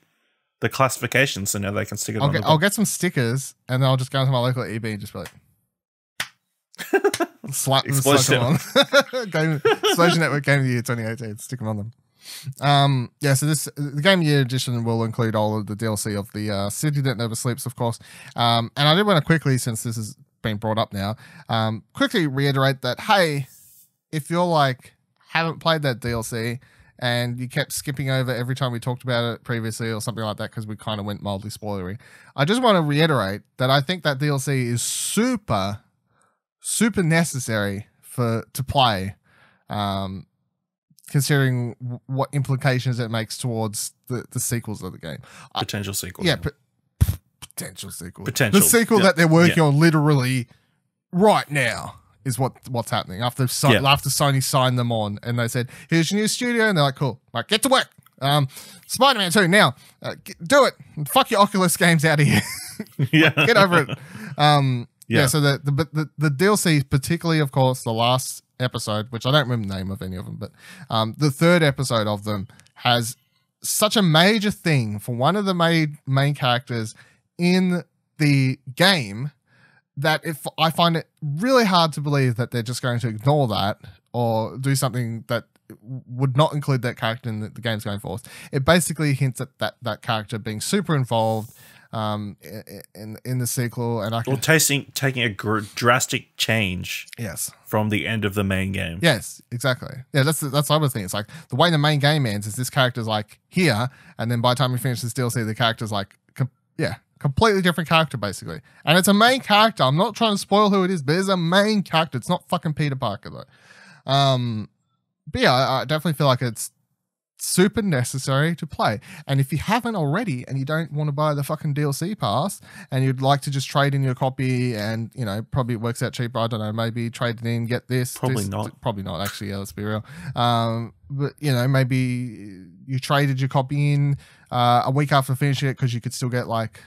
the classification, so now they can stick it on the book. I'll get some stickers, and then I'll just go into my local EB and just be like, slap them on. Explosion Network Game of the Year 2018. Stick them on them. So the Game of the Year edition will include all of the DLC of the City That Never Sleeps, of course. And I did want to quickly, since this has been brought up now, quickly reiterate that, hey, if you're like, haven't played that DLC and you kept skipping over every time we talked about it previously or something like that because we kind of went mildly spoilery, I just want to reiterate that I think that DLC is super, super necessary to play, considering what implications it makes towards the sequels of the game. Potential sequels. Yeah, potential sequel. Potential. The sequel that they're working on literally right now is what's happening. After Sony signed them on and they said, here's your new studio, and they're like, cool, right, get to work. Spider-Man 2 now. Do it. Fuck your Oculus games out of here. Yeah. Get over it. So the DLC, particularly, of course, the last episode, which I don't remember the name of any of them, but the third episode of them has such a major thing for one of the main characters in the game that I find it really hard to believe that they're just going to ignore that or do something that would not include that character in the games going forth. It basically hints at that character being super involved in the sequel, and taking a drastic change. Yes, from the end of the main game. Yes, exactly. Yeah, that's the other thing. It's like the way the main game ends is this character's like here, and then by the time we finish this DLC, the character's like completely different character basically, and it's a main character. I'm not trying to spoil who it is, but it's a main character. It's not fucking Peter Parker though. But yeah, I definitely feel like it's super necessary to play. And if you haven't already and you don't want to buy the fucking DLC pass and you'd like to just trade in your copy and, you know, probably it works out cheaper, I don't know, maybe trade it in, get this. Probably not, actually, yeah, let's be real. But, you know, maybe you traded your copy in a week after finishing it because you could still get like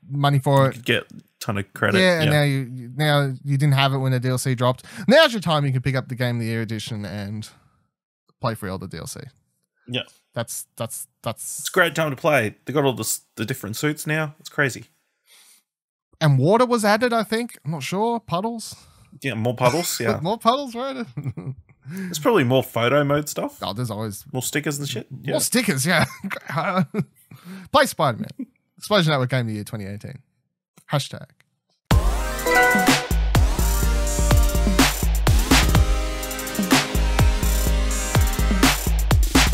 money for it. You could get a ton of credit. Yeah, and now you didn't have it when the DLC dropped. Now's your time. You can pick up the Game of the Year edition and play for all the DLC. Yeah, that's it's a great time to play. They got all the different suits now. It's crazy. And water was added, I think. I'm not sure. Puddles. Yeah, more puddles. Yeah, more puddles were added. There's probably more photo mode stuff. Oh, there's always more stickers and shit. More stickers. Yeah. Play Spider-Man. Explosion Network Game of the Year 2018. #.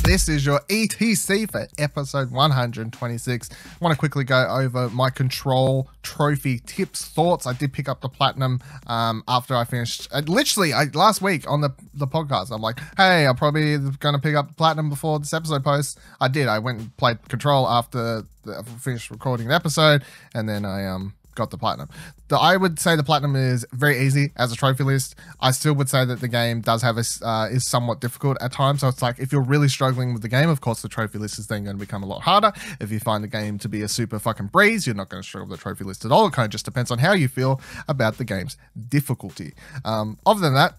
This is your ETC for episode 126. I want to quickly go over my Control trophy tips, thoughts. I did pick up the platinum after I finished. Last week on the podcast, I'm like, hey, I'm probably going to pick up platinum before this episode posts. I did. I went and played Control after I finished recording the episode, and then I got the platinum. I would say the platinum is very easy as a trophy list. I still would say that the game does have is somewhat difficult at times. So it's like if you're really struggling with the game, of course the trophy list is then going to become a lot harder. If you find the game to be a super fucking breeze, you're not going to struggle with the trophy list at all. It kind of just depends on how you feel about the game's difficulty. Other than that,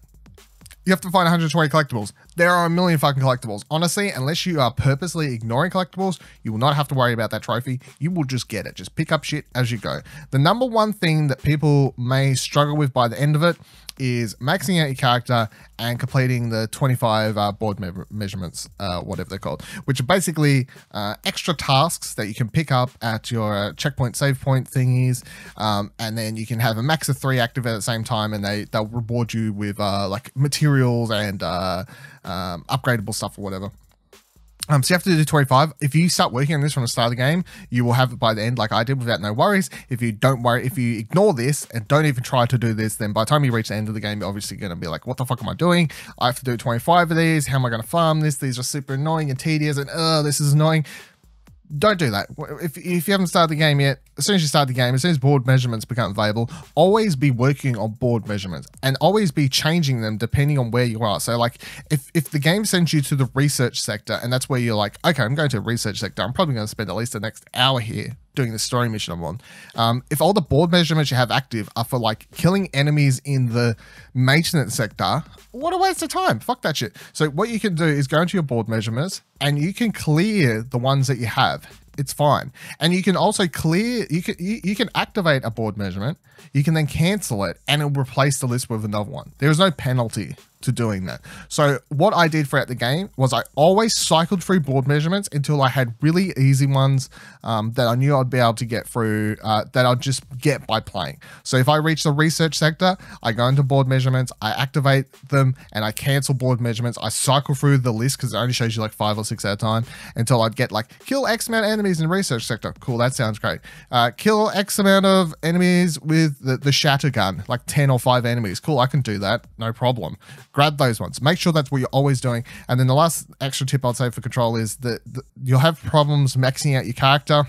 you have to find 120 collectibles. There are a million fucking collectibles. Honestly, unless you are purposely ignoring collectibles, you will not have to worry about that trophy. You will just get it. Just pick up shit as you go. The number one thing that people may struggle with by the end of it is maxing out your character and completing the 25 board measurements, whatever they're called, which are basically extra tasks that you can pick up at your checkpoint save point thingies, and then you can have a max of 3 active at the same time, and they'll reward you with like materials and upgradable stuff or whatever. So you have to do 25. If you start working on this from the start of the game, you will have it by the end like I did without no worries. If you ignore this and don't even try to do this, then by the time you reach the end of the game, you're obviously going to be like, what the fuck am I doing? I have to do 25 of these. How am I going to farm this? These are super annoying and tedious and this is annoying. Don't do that. If you haven't started the game yet, as soon as you start the game, as soon as board measurements become available, always be working on board measurements and always be changing them depending on where you are. So like if the game sends you to the research sector and that's where you're like, okay, I'm going to a research sector, I'm probably going to spend at least the next hour here doing the story mission I'm on. If all the board measurements you have active are for like killing enemies in the maintenance sector, what a waste of time. Fuck that shit. So what you can do is go into your board measurements and you can clear the ones that you have. It's fine. And you can also clear, you can activate a board measurement, you can then cancel it and it will replace the list with another one. There is no penalty to doing that. So what I did throughout the game was I always cycled through board measurements until I had really easy ones that I knew I'd be able to get through, that I'd just get by playing. So if I reach the research sector, I go into board measurements, I activate them and I cancel board measurements. I cycle through the list because it only shows you like 5 or 6 at a time until I'd get like kill X amount of enemies in research sector. Cool, that sounds great. Kill X amount of enemies with the shatter gun, like 10 or 5 enemies. Cool, I can do that, no problem. Grab those ones. Make sure that's what you're always doing. And then the last extra tip I'd say for Control is that you'll have problems maxing out your character.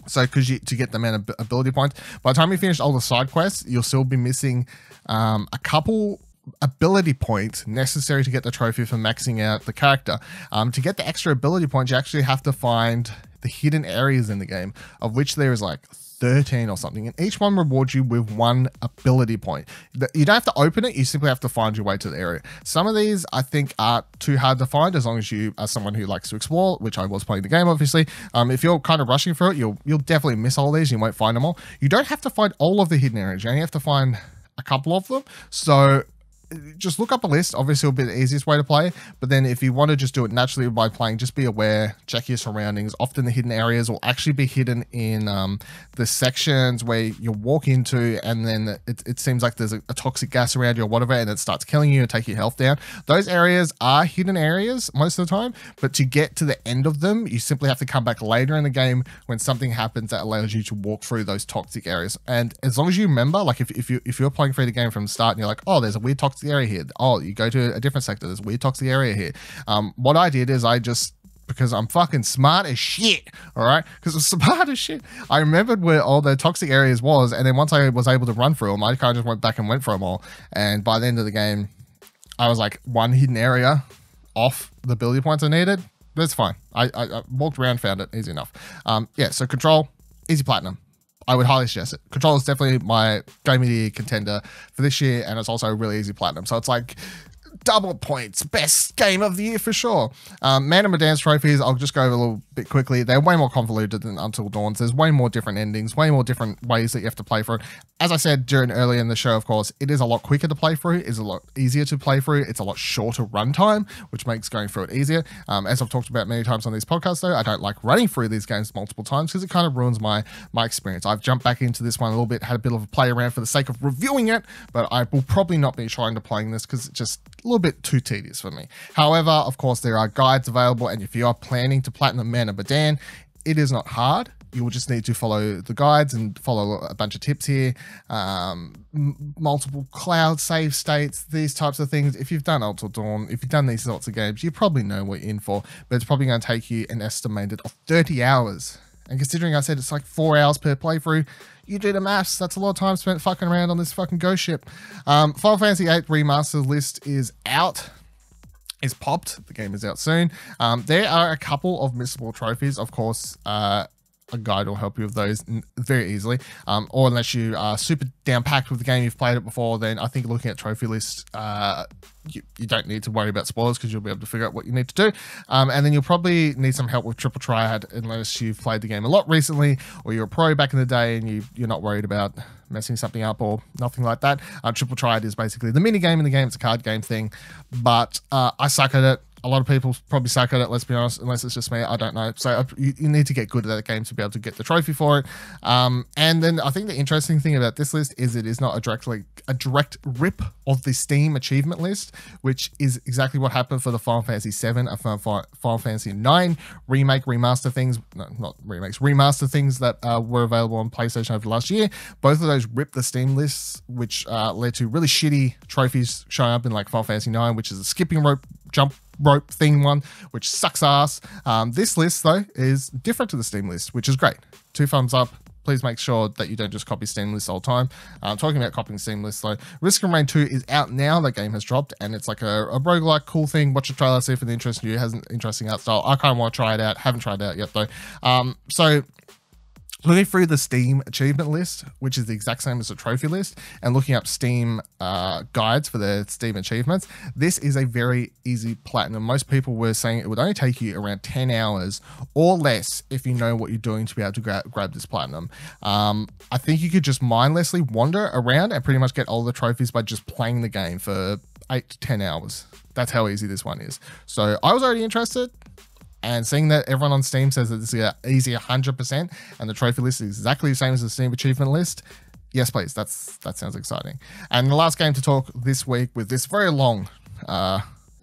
So because to get them in ability points, by the time you finish all the side quests, you'll still be missing a couple ability points necessary to get the trophy for maxing out the character. To get the extra ability points, you actually have to find the hidden areas in the game, of which there is like 13 or something, and each one rewards you with 1 ability point. You don't have to open it, you simply have to find your way to the area. Some of these I think are too hard to find as long as you are someone who likes to explore, which I was playing the game obviously. If you're kind of rushing through it, you'll definitely miss all these, you won't find them all. You don't have to find all of the hidden areas, you only have to find a couple of them. So just look up a list. Obviously it'll be the easiest way to play, but then if you want to just do it naturally by playing, just be aware, check your surroundings. Often the hidden areas will actually be hidden in the sections where you walk into, and then it seems like there's a toxic gas around you or whatever, and it starts killing you and take your health down. Those areas are hidden areas most of the time, but to get to the end of them, you simply have to come back later in the game when something happens that allows you to walk through those toxic areas. And as long as you remember, like if you're playing through the game from the start and you're like, oh, there's a weird toxic area here, oh, you go to a different sector, there's a weird toxic area here. What I did is because I'm fucking smart as shit, all right? Because I'm smart as shit. I remembered where all the toxic areas was, and then once I was able to run through them, I kind of just went back and went through them all. And by the end of the game, I was like 1 hidden area off the ability points I needed. That's fine. I walked around, found it, easy enough. Yeah, so Control, easy platinum. I would highly suggest it. Control is definitely my Game of the Year contender for this year, and it's also a really easy platinum. So it's like double points, best game of the year for sure. Man and Medan's trophies, I'll just go over a little bit quickly. They're way more convoluted than Until Dawn. There's way more different endings, way more different ways that you have to play through it. As I said earlier in the show, of course, it is a lot quicker to play through. It's a lot easier to play through. It's a lot shorter runtime, which makes going through it easier. As I've talked about many times on these podcasts, though, I don't like running through these games multiple times because it kind of ruins my experience. I've jumped back into this one a little bit, had a bit of a play around for the sake of reviewing it, but I will probably not be trying to playing this because little bit too tedious for me. However, of course, there are guides available, and if you are planning to platinum Medan, it is not hard. You will just need to follow the guides and follow a bunch of tips here. Multiple cloud save states, these types of things. If you've done Until Dawn, if you've done these sorts of games, you probably know what you're in for, but it's probably going to take you an estimated of 30 hours. And considering I said it's like 4 hours per playthrough, you do the maths. That's a lot of time spent fucking around on this fucking ghost ship. Final Fantasy VIII Remastered list is out. Is popped. The game is out soon. There are a couple of missable trophies. Of course, a guide will help you with those very easily. Or unless you are super down packed with the game, you've played it before, then I think looking at trophy lists, you don't need to worry about spoilers because you'll be able to figure out what you need to do. And then you'll probably need some help with Triple Triad unless you've played the game a lot recently or you're a pro back in the day and you're not worried about messing something up or nothing like that. Triple Triad is basically the mini game in the game. It's a card game thing, but I suck at it. A lot of people probably suck at it, let's be honest, unless it's just me. I don't know. So you need to get good at that game to be able to get the trophy for it. And then I think the interesting thing about this list is it is not a direct rip of the Steam achievement list, which is exactly what happened for the Final Fantasy VII and Final Fantasy IX remaster things. No, not remakes, remaster things that were available on PlayStation over the last year. Both of those ripped the Steam lists, which led to really shitty trophies showing up in like Final Fantasy IX, which is a skipping rope thing one, which sucks ass. This list though is different to the Steam list, which is great. 2 thumbs up. Please make sure that you don't just copy Steam lists all the time. Talking about copying Steam lists though, Risk and Rain 2 is out now. The game has dropped and it's like a roguelike cool thing. Watch the trailer, see if it interests you. It has an interesting art style. I kind of want to try it out. Haven't tried it out yet though. So looking through the Steam achievement list, which is the exact same as the trophy list, and looking up Steam guides for the Steam achievements, this is a very easy platinum. Most people were saying it would only take you around 10 hours or less if you know what you're doing to be able to grab this platinum. I think you could just mindlessly wander around and pretty much get all the trophies by just playing the game for 8 to 10 hours. That's how easy this one is. So I was already interested. And seeing that everyone on Steam says that this is easy 100% and the trophy list is exactly the same as the Steam achievement list, yes, please. That sounds exciting. And the last game to talk this week with this very long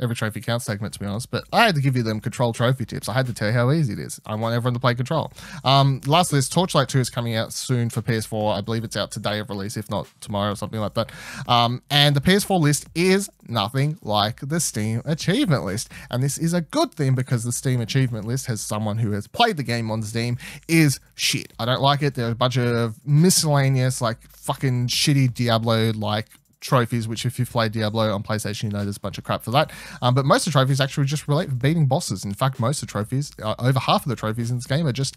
every trophy counts segment, to be honest, but I had to give you them Control trophy tips. I had to tell you how easy it is. I want everyone to play Control. Last list, Torchlight 2 is coming out soon for PS4. I believe it's out today of release, if not tomorrow or something like that. And the PS4 list is nothing like the Steam achievement list. And this is a good thing because the Steam achievement list has someone who has played the game on Steam is shit. I don't like it. There are a bunch of miscellaneous, like fucking shitty Diablo-like trophies, which if you've played Diablo on PlayStation, you know there's a bunch of crap for that. But most of the trophies actually just relate to beating bosses. In fact, most of the trophies, over half of the trophies in this game are just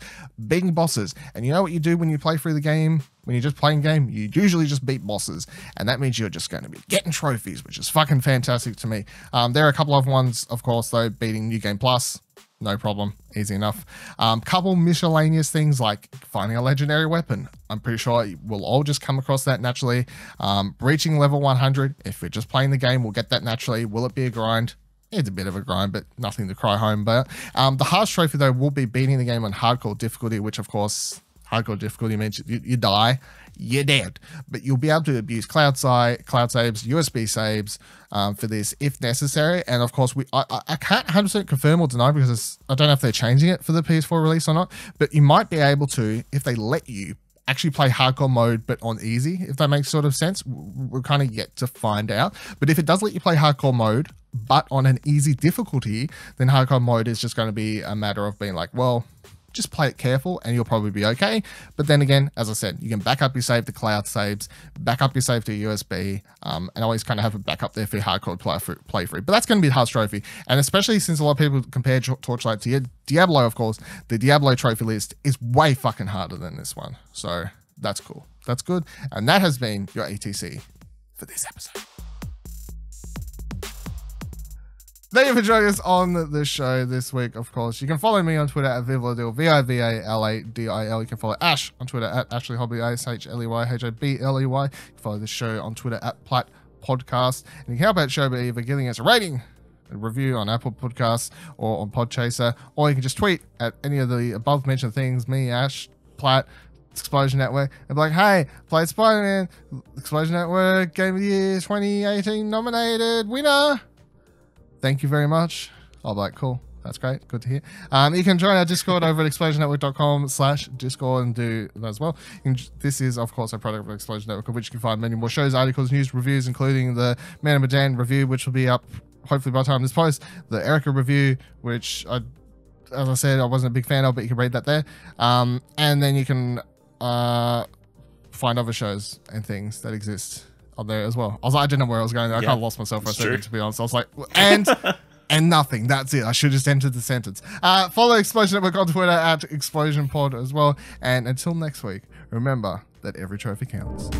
beating bosses. And you know what you do when you play through the game? When you're just playing game, you usually just beat bosses. And that means you're just going to be getting trophies, which is fucking fantastic to me. There are a couple of ones, of course, though, beating New Game Plus. No problem. Easy enough. Couple miscellaneous things like finding a legendary weapon. I'm pretty sure we'll all just come across that naturally. Reaching level 100. If we're just playing the game, we'll get that naturally. Will it be a grind? It's a bit of a grind, but nothing to cry home about. The hardest trophy, though, will be beating the game on hardcore difficulty, which, of course, hardcore difficulty means you die. You're dead. But you'll be able to abuse cloud saves, USB saves for this if necessary. And of course, I can't 100% confirm or deny because I don't know if they're changing it for the PS4 release or not. But you might be able to, if they let you, actually play hardcore mode but on easy, if that makes sort of sense. We're kind of yet to find out. But if it does let you play hardcore mode but on an easy difficulty, then hardcore mode is just going to be a matter of being like, well, just play it careful and you'll probably be okay. But then again, as I said, you can back up your save to cloud saves, back up your save to USB, and always kind of have a backup there for your hardcore playthrough. But that's going to be the hardest trophy. And especially since a lot of people compare Torchlight to Diablo, of course, the Diablo trophy list is way fucking harder than this one. So that's cool. That's good. And that has been your ETC for this episode. Thank you for joining us on the show this week, of course. You can follow me on Twitter at Vivaladil, Vivaladil. You can follow Ash on Twitter at AshleyHobby, ASHLEY, You can follow the show on Twitter at Platt Podcast. And you can help out the show by either giving us a rating, a review on Apple Podcasts or on Podchaser, or you can just tweet at any of the above mentioned things, me, Ash, Platt, Explosion Network, and be like, hey, played Spider-Man, Explosion Network Game of the Year 2018 nominated winner. thank you very much. I'll be like, cool. That's great. Good to hear. You can join our Discord over at explosionnetwork.com/Discord and do that as well. This is, of course, a product of Explosion Network, of which you can find many more shows, articles, news, reviews, including the Medan review, which will be up hopefully by the time this post, the Erica review, which, as I said, I wasn't a big fan of, but you can read that there. And then you can find other shows and things that exist on there as well. I was like, I didn't know where I was going there. I kind of lost myself for a second, to be honest. I was like, and nothing. That's it. I should have just entered the sentence. Follow Explosion Network on Twitter at ExplosionPod as well. And until next week, remember that every trophy counts.